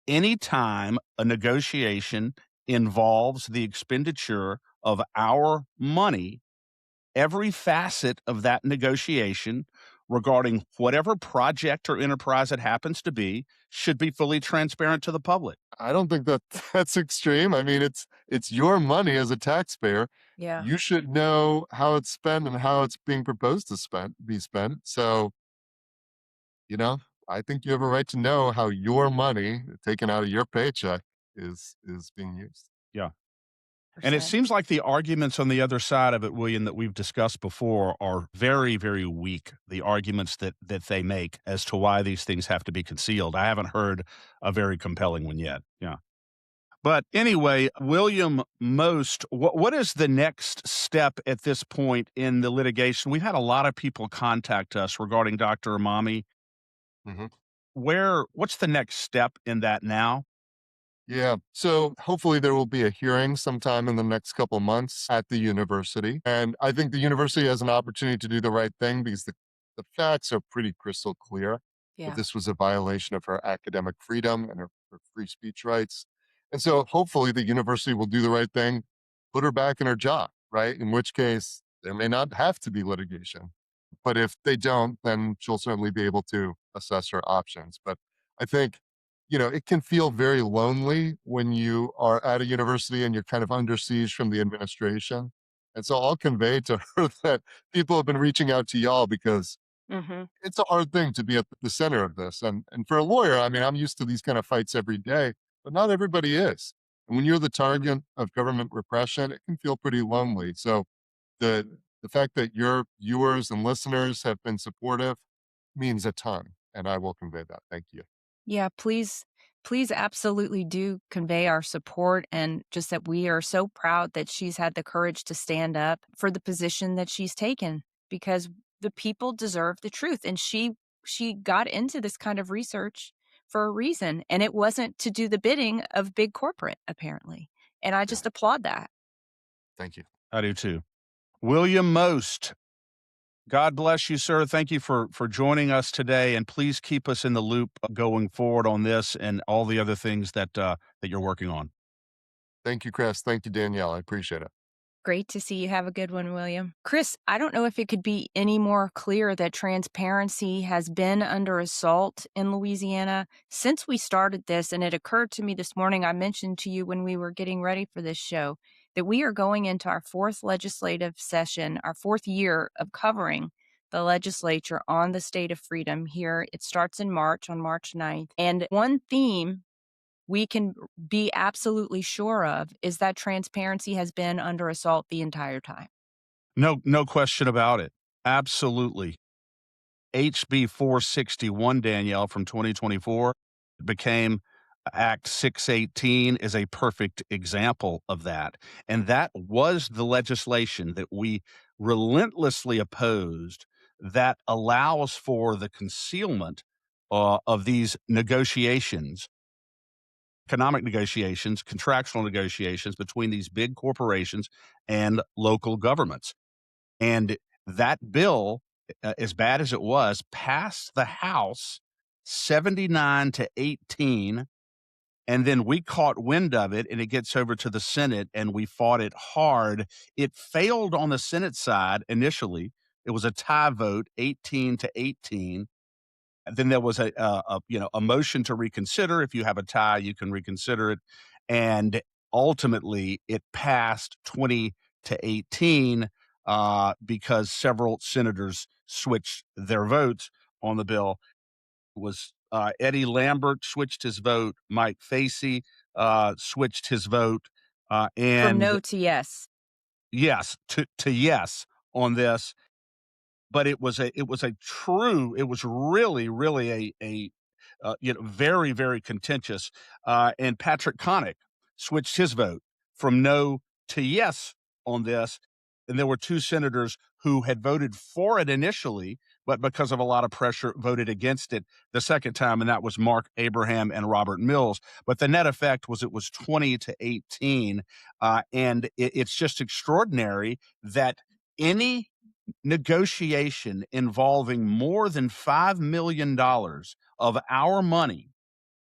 anytime a negotiation involves the expenditure of our money, every facet of that negotiation regarding whatever project or enterprise it happens to be should be fully transparent to the public? I don't think that that's extreme. I mean, it's your money as a taxpayer. Yeah. You should know how it's spent and how it's being proposed to be spent. So, you know, I think you have a right to know how your money taken out of your paycheck is being used. Yeah. And it Percent. seems like the arguments on the other side of it, William, that we've discussed before are very, very weak. The arguments that they make as to why these things have to be concealed. I haven't heard a very compelling one yet. Yeah. But anyway, William Most, what is the next step at this point in the litigation? We've had a lot of people contact us regarding Dr. Amami. Mhm. What's the next step in that now? Yeah. So hopefully there will be a hearing sometime in the next couple months at the university. And I think the university has an opportunity to do the right thing because the facts are pretty crystal clear that Yeah. this was a violation of her academic freedom and her free speech rights. And so hopefully the university will do the right thing, put her back in her job, right? In which case there may not have to be litigation. But if they don't, then she'll certainly be able to assess her options. But I think it can feel very lonely when you are at a university and you're kind of under siege from the administration. And so I'll convey to her that people have been reaching out to y'all because Hmm. it's a hard thing to be at the center of this. And for a lawyer, I mean, I'm used to these kind of fights every day, but not everybody is. And when you're the target of government repression, it can feel pretty lonely. So the the fact that your viewers and listeners have been supportive means a ton, and I will convey that. Thank you. Yeah, please absolutely do convey our support, and just that we are so proud that she's had the courage to stand up for the position that she's taken, because the people deserve the truth. And she got into this kind of research for a reason, and it wasn't to do the bidding of big corporate, apparently. And I Yeah, just applaud that. thank you. I do too. William Most, God bless you, sir. Thank you for joining us today, and please keep us in the loop going forward on this and all the other things that you're working on. Thank you, Chris. Thank you, Danielle. I appreciate it. Great to see you. Have a good one, William. Chris, I don't know if it could be any more clear that transparency has been under assault in Louisiana since we started this. And it occurred to me this morning, I mentioned to you when we were getting ready for this show, that we are going into our fourth legislative session, our fourth year of covering the legislature on the state of freedom here. It starts in March, on March 9th. And one theme we can be absolutely sure of is that transparency has been under assault the entire time. No question about it. Absolutely. HB 461, Danielle, from 2024 became Act 618 is a perfect example of that. And that was the legislation that we relentlessly opposed that allows for the concealment of these negotiations, economic negotiations, contractual negotiations between these big corporations and local governments. And that bill, as bad as it was, passed the House 79-18. And then we caught wind of it and it gets over to the Senate and we fought it hard. It failed on the Senate side initially. It was a tie vote, 18-18. Then there was a motion to reconsider. If you have a tie, you can reconsider it. And ultimately it passed 20-18 because several senators switched their votes on the bill. It was Eddie Lambert switched his vote, Mike Facey switched his vote, From and no to yes. yes to yes on this. But it was really a very very contentious. And Patrick Connick switched his vote from no to yes on this, and there were two senators who had voted for it initially, but because of a lot of pressure, voted against it the second time, and that was Mark Abraham and Robert Mills. But the net effect was it was 20-18, and it's just extraordinary that any negotiation involving more than $5 million of our money,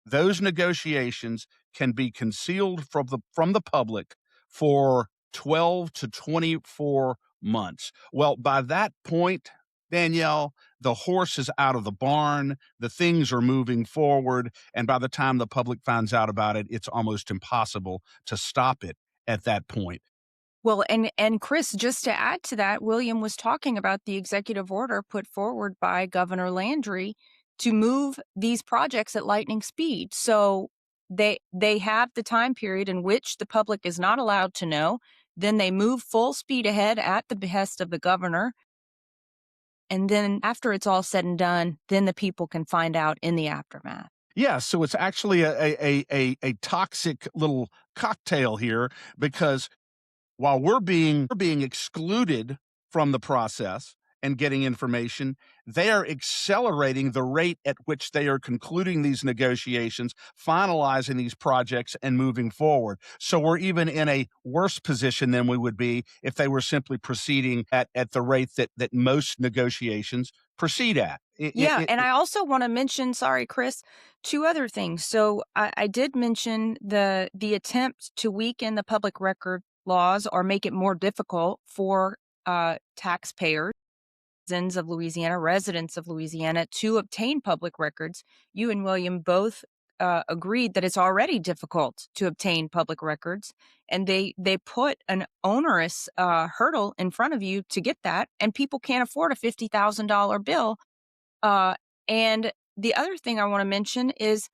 those negotiations can be concealed from the public for 12 to 24 months. Well, by that point, Danielle, the horse is out of the barn, the things are moving forward, and by the time the public finds out about it, it's almost impossible to stop it at that point. Well, and Chris, just to add to that, William was talking about the executive order put forward by Governor Landry to move these projects at lightning speed. So they have the time period in which the public is not allowed to know. Then they move full speed ahead at the behest of the governor. And then after it's all said and done, then the people can find out in the aftermath. Yeah, so it's actually a toxic little cocktail here because while we're being excluded from the process and getting information, they are accelerating the rate at which they are concluding these negotiations, finalizing these projects, and moving forward. So we're even in a worse position than we would be if they were simply proceeding at the rate that most negotiations proceed at. Yeah, and I also want to mention, sorry, Chris, two other things. So I did mention the attempt to weaken the public record laws or make it more difficult for taxpayers, citizens of Louisiana, residents of Louisiana, to obtain public records. You and William both agreed that it's already difficult to obtain public records, and they put an onerous hurdle in front of you to get that, and people can't afford a $50,000 bill. Uh, and the other thing I want to mention is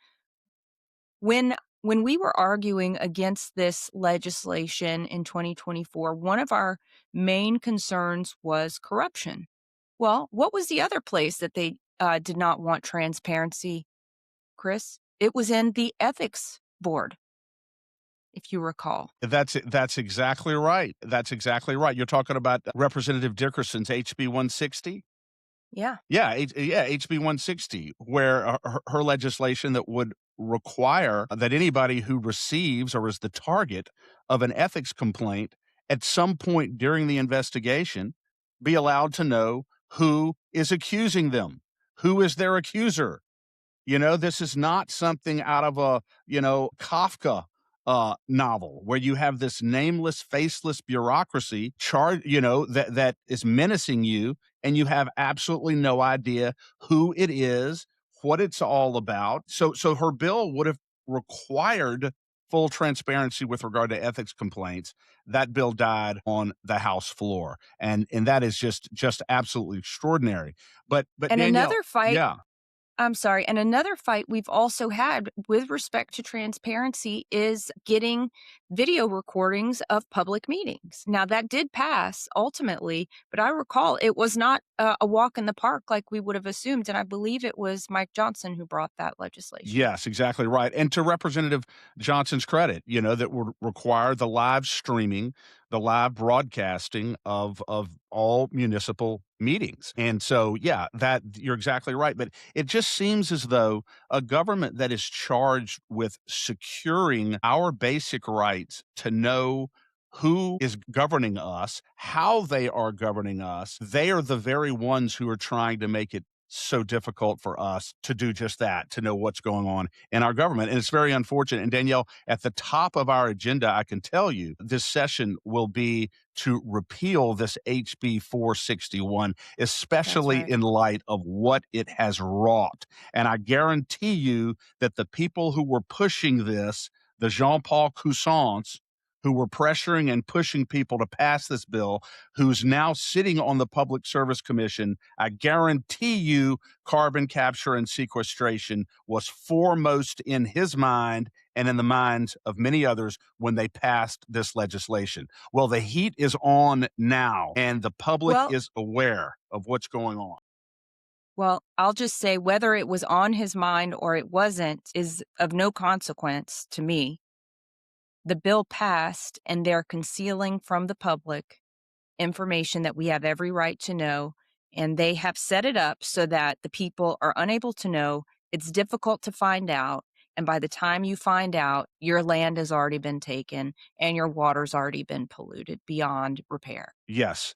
when we were arguing against this legislation in 2024, one of our main concerns was corruption. Well, what was the other place that they did not want transparency, Chris? It was in the ethics board, if you recall. That's exactly right. That's exactly right. You're talking about Representative Dickerson's HB 160. Yeah. Yeah, HB 160, where her legislation that would require that anybody who receives or is the target of an ethics complaint at some point during the investigation be allowed to know who is accusing them, who is their accuser. This is not something out of a, Kafka novel where you have this nameless, faceless bureaucracy that is menacing you, and you have absolutely no idea who it is, what it's all about. So her bill would have required full transparency with regard to ethics complaints. That bill died on the House floor, and that is just absolutely extraordinary. But And Danielle, another fight yeah. I'm sorry. And another fight we've also had with respect to transparency is getting video recordings of public meetings. Now, that did pass ultimately, but I recall it was not a walk in the park like we would have assumed. And I believe it was Mike Johnson who brought that legislation. Yes, exactly right. And to Representative Johnson's credit, that would require the live streaming, the live broadcasting of all municipal meetings. And so, yeah, that you're exactly right. But it just seems as though a government that is charged with securing our basic rights to know who is governing us, how they are governing us, they are the very ones who are trying to make it so difficult for us to do just that, to know what's going on in our government. And it's very unfortunate. And Danielle, at the top of our agenda, I can tell you this session will be to repeal this HB 461, especially right. in light of what it has wrought. And I guarantee you that the people who were pushing this, the Jean-Paul Coussants, who were pressuring and pushing people to pass this bill, who's now sitting on the Public Service Commission, I guarantee you carbon capture and sequestration was foremost in his mind and in the minds of many others when they passed this legislation. Well, the heat is on now, and the public Well, is aware of what's going on. well, I'll just say whether it was on his mind or it wasn't is of no consequence to me. The bill passed, and they're concealing from the public information that we have every right to know, and they have set it up so that the people are unable to know. It's difficult to find out, and by the time you find out, your land has already been taken and your water's already been polluted beyond repair. Yes,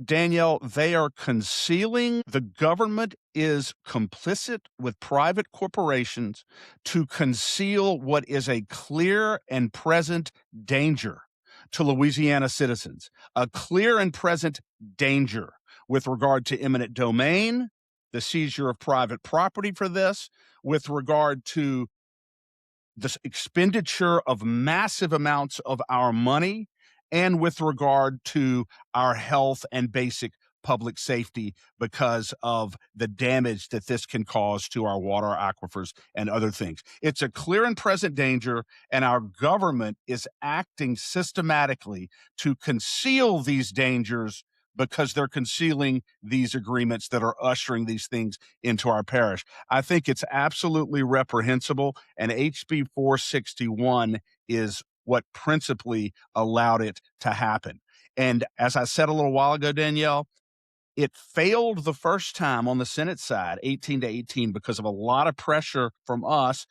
Danielle, they are concealing. The government is complicit with private corporations to conceal what is a clear and present danger to Louisiana citizens, a clear and present danger with regard to eminent domain, the seizure of private property for this, with regard to this expenditure of massive amounts of our money, and with regard to our health and basic public safety because of the damage that this can cause to our water aquifers and other things. It's a clear and present danger, and our government is acting systematically to conceal these dangers because they're concealing these agreements that are ushering these things into our parish. I think it's absolutely reprehensible, and HB 461 is what principally allowed it to happen. And as I said a little while ago, Danielle, it failed the first time on the Senate side, 18-18, because of a lot of pressure from us.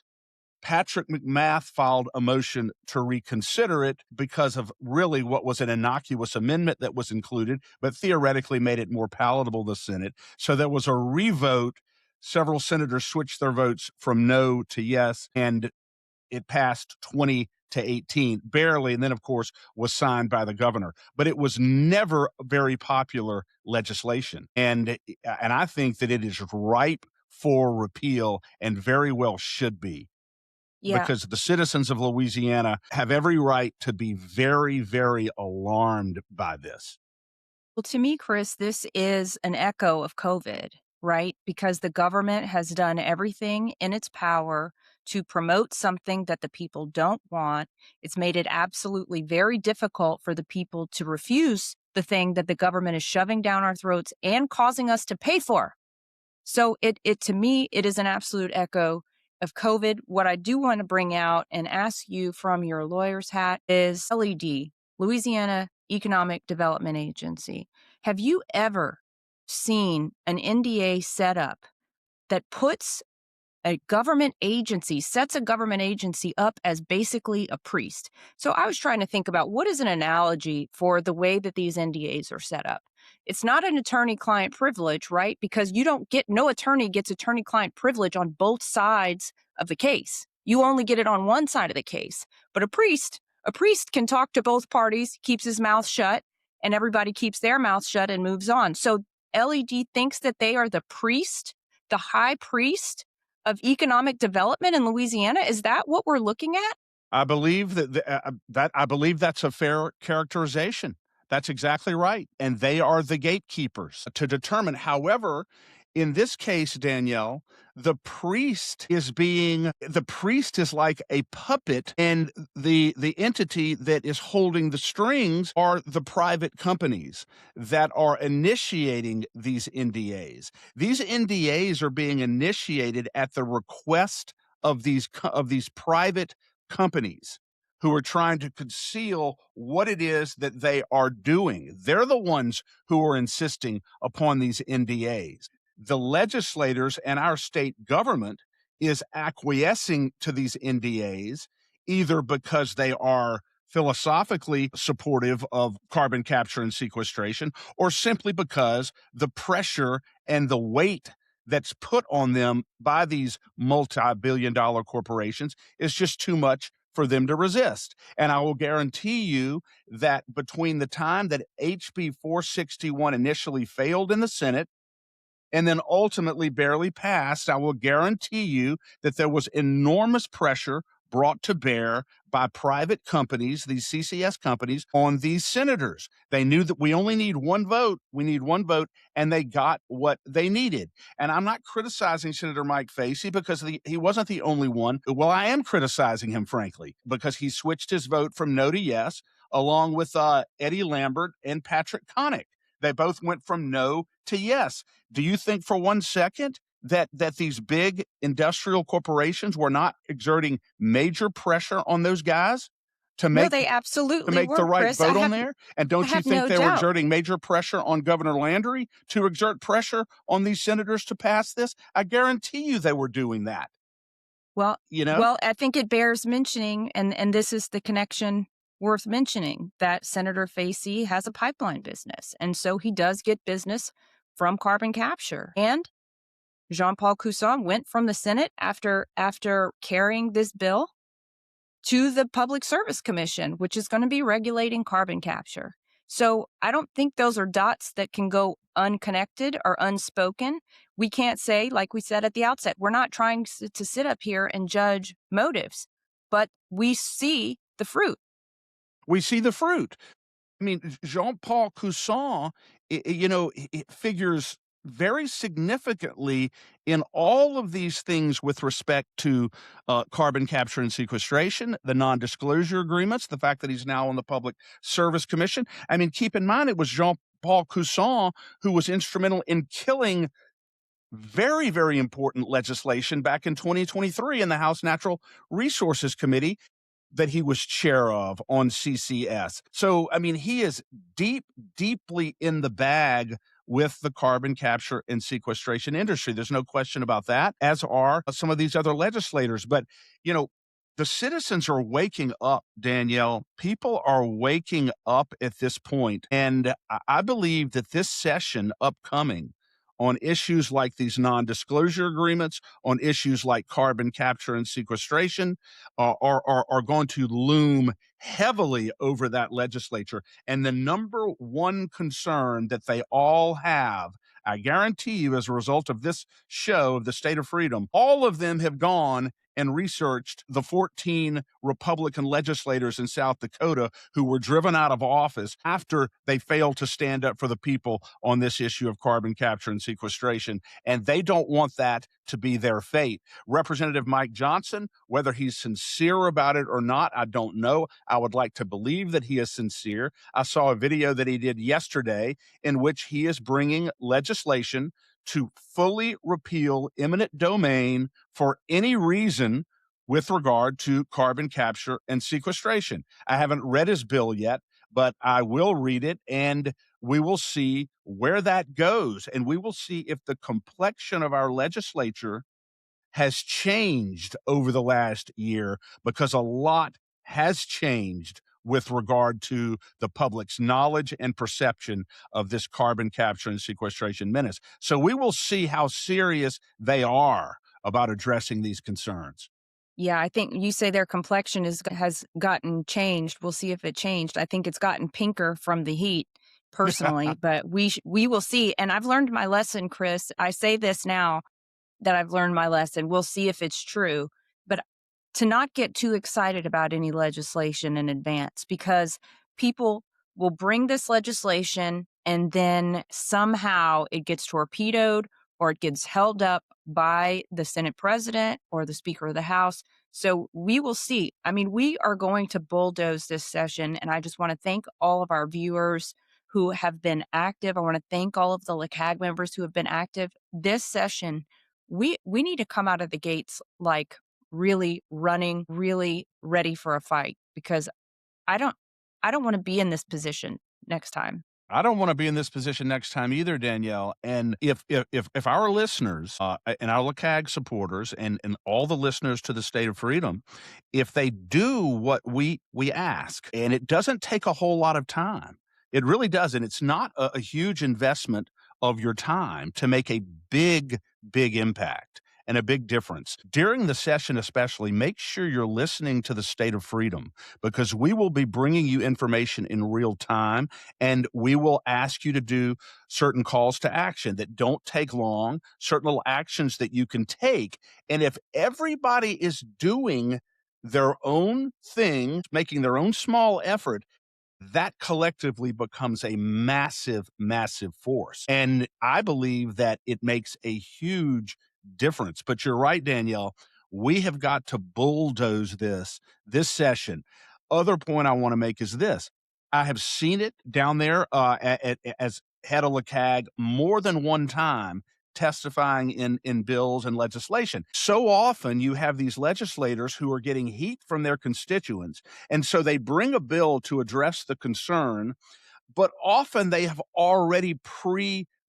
Patrick McMath filed a motion to reconsider it because of really what was an innocuous amendment that was included, but theoretically made it more palatable to the Senate. So there was a revote. Several senators switched their votes from no to yes, and it passed 20-18, barely, and then, of course, was signed by the governor. But it was never very popular legislation. And I think that it is ripe for repeal and very well should be. Yeah. because the citizens of Louisiana have every right to be very, very alarmed by this. Well, to me, Chris, this is an echo of COVID, right? Because the government has done everything in its power to promote something that the people don't want. It's made it absolutely very difficult for the people to refuse the thing that the government is shoving down our throats and causing us to pay for. So it to me, it is an absolute echo of COVID. What I do want to bring out and ask you from your lawyer's hat is LED, Louisiana Economic Development Agency. Have you ever seen an NDA set up that puts a government agency, sets a government agency up as basically a priest? So I was trying to think about what is an analogy for the way that these NDAs are set up. It's not an attorney-client privilege, right? Because no attorney gets attorney-client privilege on both sides of the case. You only get it on one side of the case. But a priest can talk to both parties, keeps his mouth shut, and everybody keeps their mouth shut and moves on. So LED thinks that they are the priest, the high priest of economic development in Louisiana. Is that what we're looking at? I believe I believe that's a fair characterization. That's exactly right. And they are the gatekeepers to determine. However, in this case, Danielle, the priest is like a puppet, and the entity that is holding the strings are the private companies that are initiating these NDAs. These NDAs are being initiated at the request of these private companies who are trying to conceal what it is that they are doing. They're the ones who are insisting upon these NDAs. The legislators and our state government is acquiescing to these NDAs either because they are philosophically supportive of carbon capture and sequestration, or simply because the pressure and the weight that's put on them by these multi-billion-dollar corporations is just too much for them to resist. And I will guarantee you that between the time that HB 461 initially failed in the Senate and then ultimately barely passed, I will guarantee you that there was enormous pressure brought to bear by private companies, these CCS companies, on these senators. They knew that we only need one vote. We need one vote, and they got what they needed. And I'm not criticizing Senator Mike Facey because he wasn't the only one. Well, I am criticizing him, frankly, because he switched his vote from no to yes, along with Eddie Lambert and Patrick Connick. They both went from no to yes. Do you think for one second that these big industrial corporations were not exerting major pressure on those guys to No, make they absolutely the were, right Chris. vote on there? And don't you have think no they were doubt. exerting major pressure on Governor Landry to exert pressure on these senators to pass this? I guarantee you they were doing that. Well, You know? well, I think it bears mentioning, and this is the connection worth mentioning, that Senator Facey has a pipeline business, and so he does get business from carbon capture. And Jean-Paul Cusson went from the Senate after carrying this bill to the Public Service Commission, which is going to be regulating carbon capture. So I don't think those are dots that can go unconnected or unspoken. We can't say, like we said at the outset, we're not trying to sit up here and judge motives, but we see the fruit. We see the fruit. I mean, Jean-Paul Cusson, it figures very significantly in all of these things with respect to carbon capture and sequestration, the non-disclosure agreements, the fact that he's now on the Public Service Commission. I mean, keep in mind, it was Jean-Paul Cusson who was instrumental in killing very, very important legislation back in 2023 in the House Natural Resources Committee that he was chair of on CCS. So, I mean, he is deeply in the bag with the carbon capture and sequestration industry. There's no question about that, as are some of these other legislators. But, the citizens are waking up, Danielle. People are waking up at this point. And I believe that this session upcoming on issues like these non-disclosure agreements, on issues like carbon capture and sequestration, are going to loom heavily over that legislature. And the number one concern that they all have, I guarantee you, as a result of this show of the State of Freedom, all of them have gone and researched the 14 Republican legislators in South Dakota who were driven out of office after they failed to stand up for the people on this issue of carbon capture and sequestration. And they don't want that to be their fate. Representative Mike Johnson, whether he's sincere about it or not, I don't know. I would like to believe that he is sincere. I saw a video that he did yesterday in which he is bringing legislation to fully repeal eminent domain for any reason with regard to carbon capture and sequestration. I haven't read his bill yet, but I will read it, and we will see where that goes. And we will see if the complexion of our legislature has changed over the last year, because a lot has changed with regard to the public's knowledge and perception of this carbon capture and sequestration menace. So we will see how serious they are about addressing these concerns. Yeah, I think you say their complexion has gotten changed. We'll see if it changed. I think it's gotten pinker from the heat, personally, but we will see. And I've learned my lesson, Chris. I say this now that I've learned my lesson. We'll see if it's true. But to not get too excited about any legislation in advance, because people will bring this legislation and then somehow it gets torpedoed or it gets held up by the Senate president or the Speaker of the House. So we will see. I mean, we are going to bulldoze this session. And I just want to thank all of our viewers who have been active. I want to thank all of the LCAG members who have been active. This session, we need to come out of the gates like really running, really ready for a fight, because I don't want to be in this position next time. I don't want to be in this position next time either, Danielle. And if our listeners and our LCAG supporters and all the listeners to the State of Freedom, if they do what we ask, and it doesn't take a whole lot of time, it really doesn't. It's not a huge investment of your time to make a big impact and a big difference. During the session especially, make sure you're listening to the State of Freedom, because we will be bringing you information in real time, and we will ask you to do certain calls to action that don't take long, certain little actions that you can take. And if everybody is doing their own thing, making their own small effort, that collectively becomes a massive force. And I believe that it makes a huge difference. But you're right, Danielle. We have got to bulldoze this session. Other point I want to make is this. I have seen it down there as head of LCAG more than one time, testifying in bills and legislation. So often you have these legislators who are getting heat from their constituents, and so they bring a bill to address the concern, but often they have already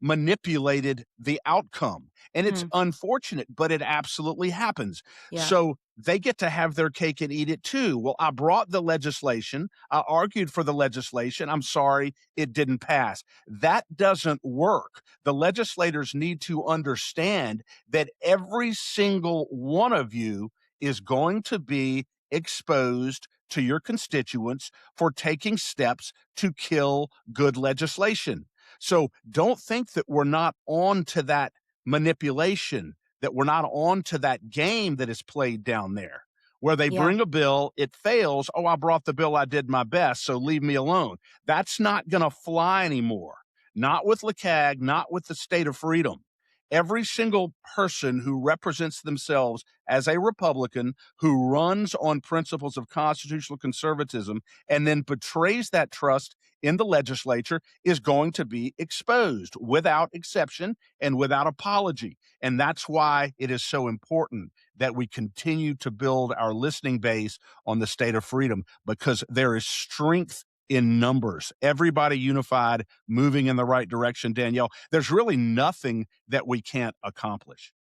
manipulated the outcome. And it's unfortunate, but it absolutely happens. Yeah. So they get to have their cake and eat it too. Well, I brought the legislation. I argued for the legislation. I'm sorry, it didn't pass. That doesn't work. The legislators need to understand that every single one of you is going to be exposed to your constituents for taking steps to kill good legislation. So don't think that we're not on to that manipulation, that we're not on to that game that is played down there, where they bring a bill, it fails. Oh, I brought the bill, I did my best, so leave me alone. That's not going to fly anymore. Not with LCAG, not with the State of Freedom. Every single person who represents themselves as a Republican, who runs on principles of constitutional conservatism and then betrays that trust in the legislature, is going to be exposed without exception and without apology. And that's why it is so important that we continue to build our listening base on the State of Freedom, because there is strength in numbers. Everybody unified, moving in the right direction, Danielle. There's really nothing that we can't accomplish.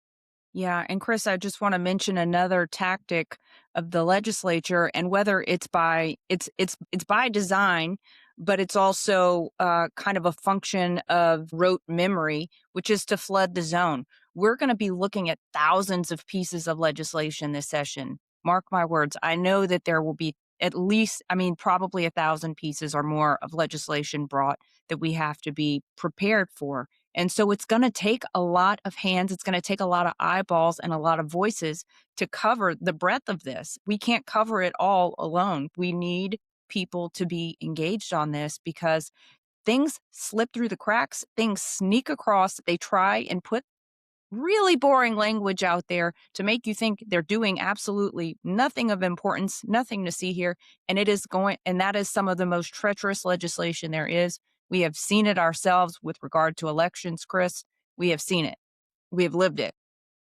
Yeah, and Chris, I just want to mention another tactic of the legislature, and whether it's by it's by design, but it's also kind of a function of rote memory, which is to flood the zone. We're going to be looking at thousands of pieces of legislation this session. Mark my words. I know that there will be at least, probably 1,000 pieces or more of legislation brought that we have to be prepared for. And so it's going to take a lot of hands. It's going to take a lot of eyeballs and a lot of voices to cover the breadth of this. We can't cover it all alone. We need people to be engaged on this because things slip through the cracks, things sneak across. They try and put really boring language out there to make you think they're doing absolutely nothing of importance, nothing to see here. And that is some of the most treacherous legislation there is. We have seen it ourselves with regard to elections, Chris. We have seen it. We have lived it.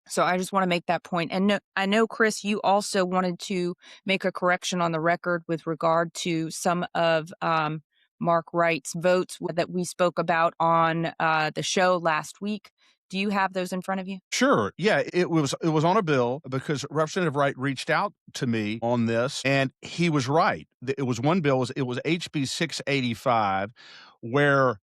So I just want to make that point. And I know, Chris, you also wanted to make a correction on the record with regard to some of Mark Wright's votes that we spoke about on the show last week. Do you have those in front of you? Sure. Yeah, it was on a bill because Representative Wright reached out to me on this, and he was right. It was one bill. It was HB 685, where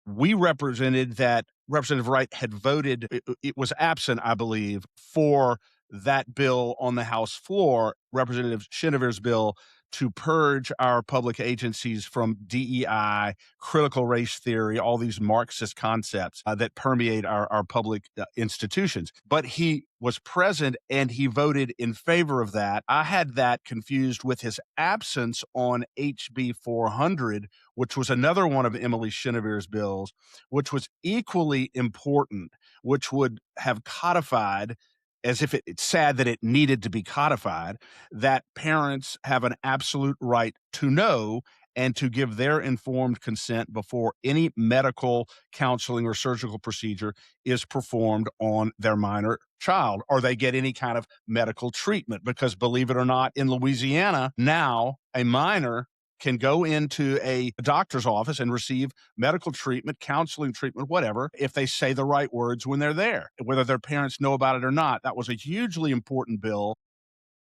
we represented that Representative Wright had voted, it was absent, I believe, for that bill on the House floor, Representative Chenever's bill, to purge our public agencies from DEI, critical race theory, all these Marxist concepts that permeate our public institutions. But he was present and he voted in favor of that. I had that confused with his absence on HB 400, which was another one of Emily Chenever's bills, which was equally important, which would have codified, as if it's sad that it needed to be codified, that parents have an absolute right to know and to give their informed consent before any medical, counseling, or surgical procedure is performed on their minor child, or they get any kind of medical treatment. Because believe it or not, in Louisiana, now a minor can go into a doctor's office and receive medical treatment, counseling treatment, whatever, if they say the right words when they're there, whether their parents know about it or not. That was a hugely important bill,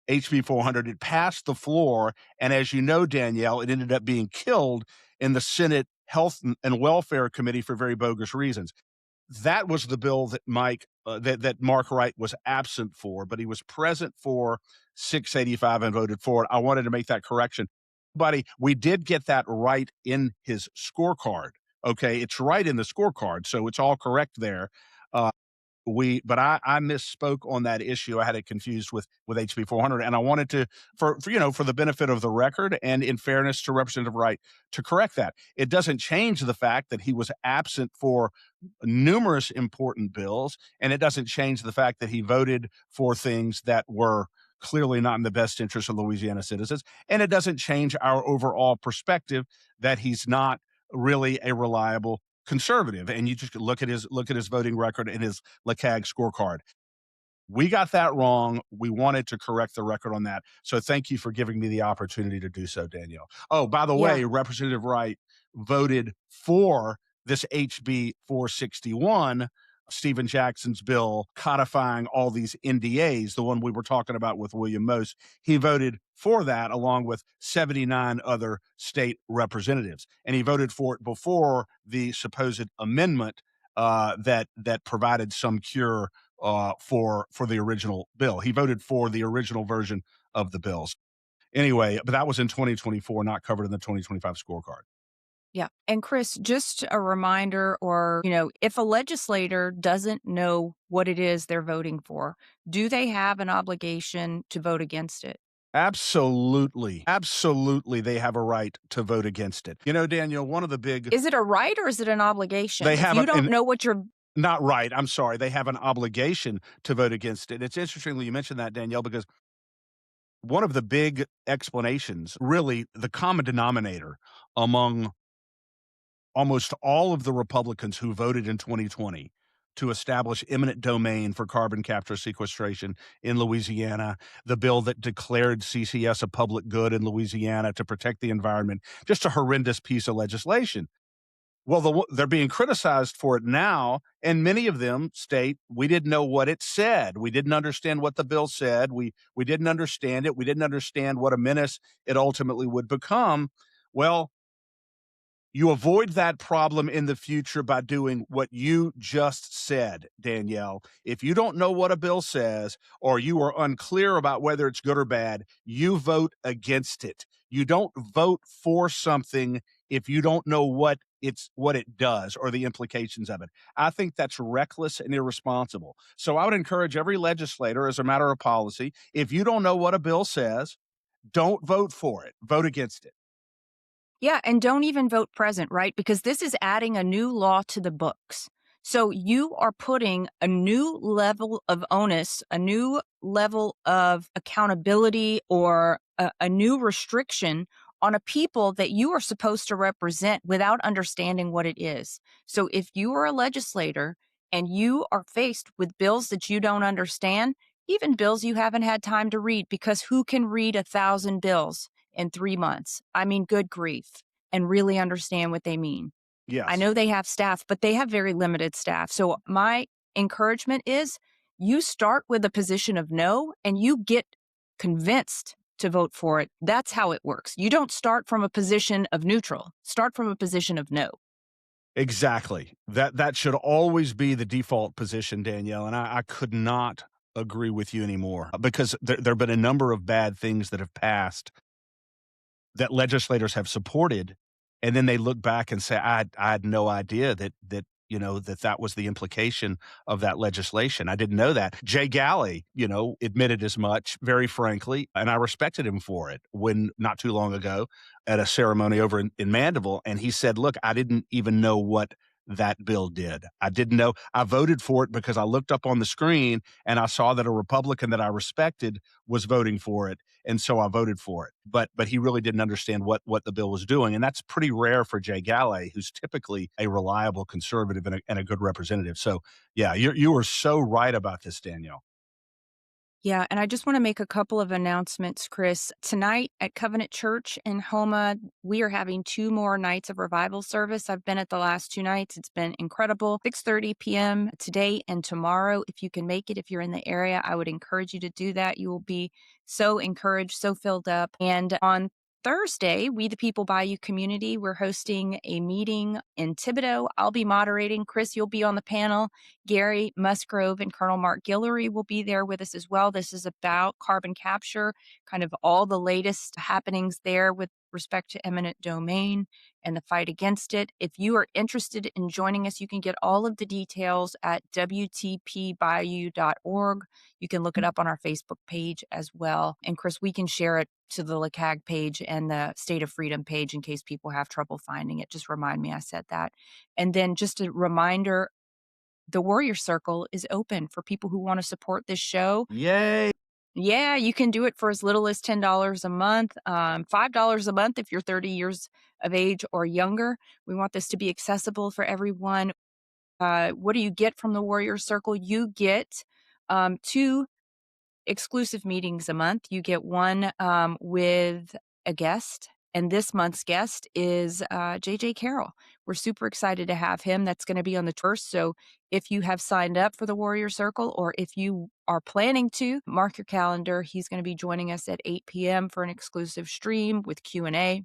HB 400. It passed the floor, and as you know, Danielle, it ended up being killed in the Senate Health and Welfare Committee for very bogus reasons. That was the bill that that Mark Wright was absent for, but he was present for 685 and voted for it. I wanted to make that correction. Buddy, we did get that right in his scorecard. Okay, it's right in the scorecard, so it's all correct there. But I misspoke on that issue. I had it confused with HB 400, and I wanted to, for the benefit of the record and in fairness to Representative Wright, to correct that. It doesn't change the fact that he was absent for numerous important bills, and it doesn't change the fact that he voted for things that were clearly not in the best interest of Louisiana citizens, and it doesn't change our overall perspective that he's not really a reliable conservative. And you just look at his voting record and his LeCag scorecard. We got that wrong. We wanted to correct the record on that. So thank you for giving me the opportunity to do so, Danielle. Oh, by the way, Representative Wright voted for this HB 461, Stephen Jackson's bill codifying all these NDAs, the one we were talking about with William Most. He voted for that along with 79 other state representatives. And he voted for it before the supposed amendment that provided some cure for the original bill. He voted for the original version of the bills. Anyway, but that was in 2024, not covered in the 2025 scorecard. Yeah. And Chris, just a reminder, or, if a legislator doesn't know what it is they're voting for, do they have an obligation to vote against it? Absolutely. Absolutely. They have a right to vote against it. Daniel, one of the big... Is it a right or is it an obligation? They have if you don't know what you're... Not right. I'm sorry. They have an obligation to vote against it. It's interesting that you mentioned that, Danielle, because one of the big explanations, really the common denominator among almost all of the Republicans who voted in 2020 to establish eminent domain for carbon capture sequestration in Louisiana, the bill that declared CCS a public good in Louisiana to protect the environment, just a horrendous piece of legislation. Well, they're being criticized for it now, and many of them state, we didn't know what it said. We didn't understand what the bill said. We didn't understand it. We didn't understand what a menace it ultimately would become. Well, you avoid that problem in the future by doing what you just said, Danielle. If you don't know what a bill says, or you are unclear about whether it's good or bad, you vote against it. You don't vote for something if you don't know what it's what it does or the implications of it. I think that's reckless and irresponsible. So I would encourage every legislator, as a matter of policy, if you don't know what a bill says, don't vote for it. Vote against it. Yeah, and don't even vote present, right? Because this is adding a new law to the books. So you are putting a new level of onus, a new level of accountability, or a new restriction on a people that you are supposed to represent without understanding what it is. So if you are a legislator and you are faced with bills that you don't understand, even bills you haven't had time to read, because who can read 1,000 bills in 3 months? I mean, good grief, and really understand what they mean. I Yes. know they have staff, but they have very limited staff. So my encouragement is you start with a position of no and you get convinced to vote for it. That's how it works. You don't start from a position of neutral. Start from a position of no. Exactly. That should always be the default position, Danielle, and I could not agree with you anymore, because there have been a number of bad things that have passed that legislators have supported, and then they look back and say, I had no idea that was the implication of that legislation. I didn't know that." Jay Galley, admitted as much, very frankly, and I respected him for it when not too long ago at a ceremony over in Mandeville, and he said, "Look, I didn't even know what that bill did. I didn't know. I voted for it because I looked up on the screen and I saw that a Republican that I respected was voting for it, and so I voted for it." But he really didn't understand what the bill was doing, and that's pretty rare for Jay Galley, who's typically a reliable conservative and a good representative. So, yeah, you are so right about this, Danielle. Yeah, and I just want to make a couple of announcements, Chris. Tonight at Covenant Church in Homa, we are having 2 more nights of revival service. I've been at the last 2 nights. It's been incredible. 6:30 p.m. today and tomorrow. If you can make it, if you're in the area, I would encourage you to do that. You will be so encouraged, so filled up. And on Thursday, We the People Bayou community, we're hosting a meeting in Thibodaux. I'll be moderating. Chris, you'll be on the panel. Gary Musgrove and Colonel Mark Guillory will be there with us as well. This is about carbon capture, kind of all the latest happenings there with respect to eminent domain and the fight against it. If you are interested in joining us, you can get all of the details at wtpbayou.org. You can look it up on our Facebook page as well. And Chris, we can share it to the LeCag page and the State of Freedom page in case people have trouble finding it. Just remind me I said that. And then just a reminder, the Warrior Circle is open for people who want to support this show. Yay! Yeah, you can do it for as little as $10 a month, $5 a month if you're 30 years of age or younger. We want this to be accessible for everyone. What do you get from the Warrior Circle? You get 2 exclusive meetings a month. You get one with a guest. And this month's guest is JJ Carroll. We're super excited to have him. That's going to be on the tour. So if you have signed up for the Warrior Circle, or if you are planning to, mark your calendar. He's going to be joining us at 8 p.m. for an exclusive stream with Q&A.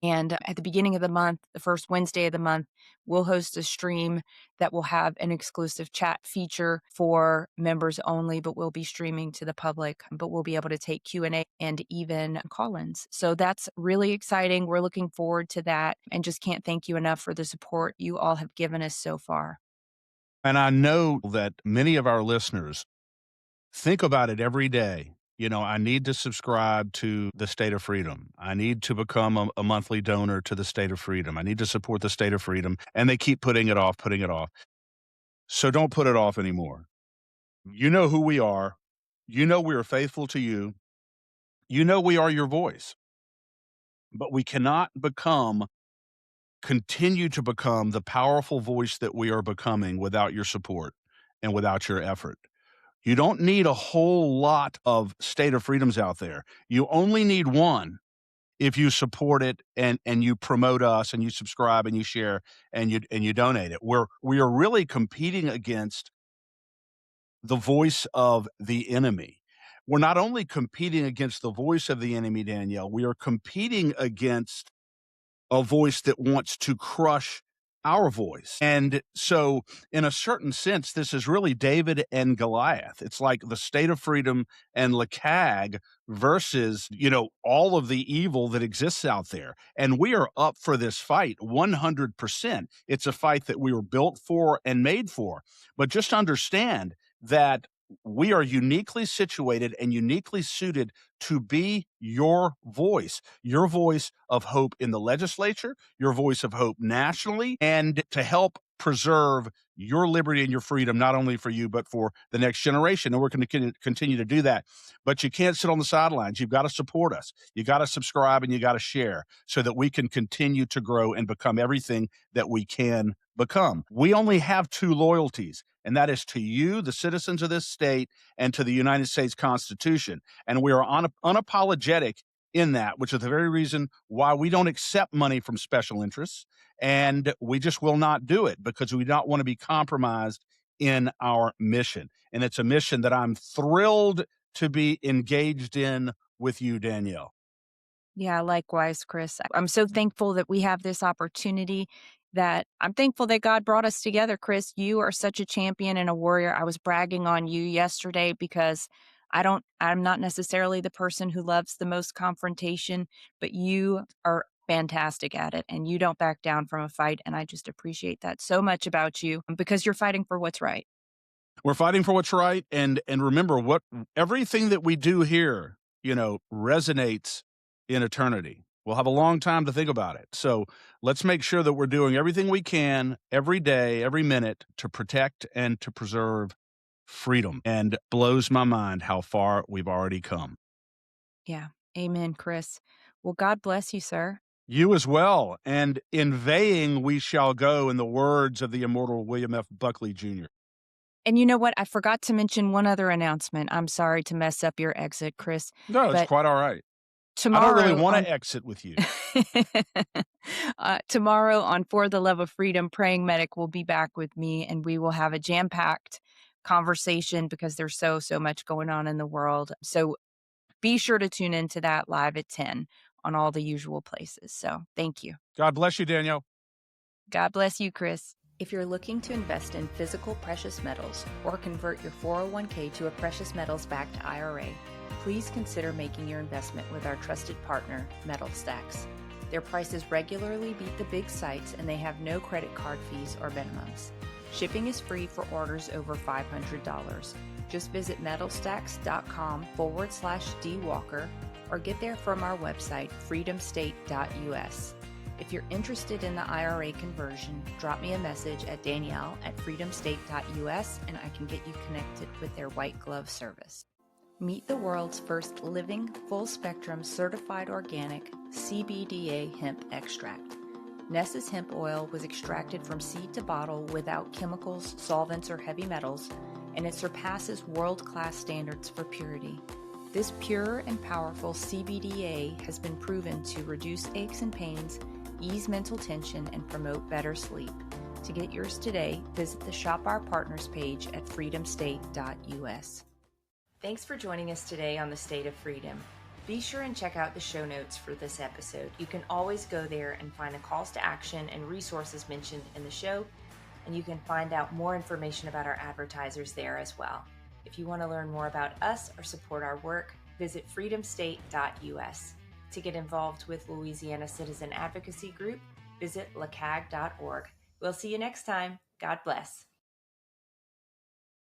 And at the beginning of the month, the first Wednesday of the month, we'll host a stream that will have an exclusive chat feature for members only, but we'll be streaming to the public. But we'll be able to take Q&A and even call-ins. So that's really exciting. We're looking forward to that, and just can't thank you enough for the support you all have given us so far. And I know that many of our listeners think about it every day. I need to subscribe to the State of Freedom. I need to become a monthly donor to the State of Freedom. I need to support the State of Freedom. And they keep putting it off, putting it off. So don't put it off anymore. You know who we are. You know we are faithful to you. You know we are your voice. But we cannot continue to become the powerful voice that we are becoming without your support and without your effort. You don't need a whole lot of State of Freedoms out there. You only need one if you support it and you promote us and you subscribe and you share and you donate it. We are really competing against the voice of the enemy. We're not only competing against the voice of the enemy, Danielle, we are competing against a voice that wants to crush our voice. And so, in a certain sense, this is really David and Goliath. It's like the state of freedom and LeCag versus, all of the evil that exists out there. And we are up for this fight 100%. It's a fight that we were built for and made for. But just understand that we are uniquely situated and uniquely suited to be your voice of hope in the legislature, your voice of hope nationally, and to help preserve your liberty and your freedom, not only for you, but for the next generation. And we're going to continue to do that. But you can't sit on the sidelines. You've got to support us. You got to subscribe and you got to share so that we can continue to grow and become everything that we can become. We only have two loyalties, and that is to you, the citizens of this state, and to the United States Constitution. And we are unapologetic in that, which is the very reason why we don't accept money from special interests. And we just will not do it because we don't want to be compromised in our mission. And it's a mission that I'm thrilled to be engaged in with you, Danielle. Yeah, likewise, Chris. I'm so thankful that we have this opportunity, that I'm thankful that God brought us together, Chris. You are such a champion and a warrior. I was bragging on you yesterday because I'm not necessarily the person who loves the most confrontation, but you are fantastic at it and you don't back down from a fight. And I just appreciate that so much about you because you're fighting for what's right. We're fighting for what's right. And remember, everything that we do here, resonates in eternity. We'll have a long time to think about it. So let's make sure that we're doing everything we can every day, every minute to protect and to preserve freedom. And blows my mind how far we've already come. Yeah. Amen, Chris. Well, God bless you, sir. You as well. And inveighing we shall go, in the words of the immortal William F. Buckley Jr. And you know what? I forgot to mention one other announcement. I'm sorry to mess up your exit, Chris. No, it's quite all right. Tomorrow, I don't really want to exit with you. Tomorrow on For the Love of Freedom, Praying Medic will be back with me, and we will have a jam-packed conversation because there's so much going on in the world. So be sure to tune into that live at 10 on all the usual places. So thank you. God bless you, Danielle. God bless you, Chris. If you're looking to invest in physical precious metals or convert your 401k to a precious metals-backed IRA, please consider making your investment with our trusted partner, Metal Stacks. Their prices regularly beat the big sites, and they have no credit card fees or minimums. Shipping is free for orders over $500. Just visit metalstacks.com/dwalker or get there from our website, freedomstate.us. If you're interested in the IRA conversion, drop me a message at danielle@freedomstate.us and I can get you connected with their white glove service. Meet the world's first living, full-spectrum, certified organic CBDA hemp extract. Ness's hemp oil was extracted from seed to bottle without chemicals, solvents, or heavy metals, and it surpasses world-class standards for purity. This pure and powerful CBDA has been proven to reduce aches and pains, ease mental tension, and promote better sleep. To get yours today, visit the Shop Our Partners page at freedomstate.us. Thanks for joining us today on the State of Freedom. Be sure and check out the show notes for this episode. You can always go there and find the calls to action and resources mentioned in the show, and you can find out more information about our advertisers there as well. If you want to learn more about us or support our work, visit freedomstate.us. To get involved with Louisiana Citizen Advocacy Group, visit lecag.org. We'll see you next time. God bless.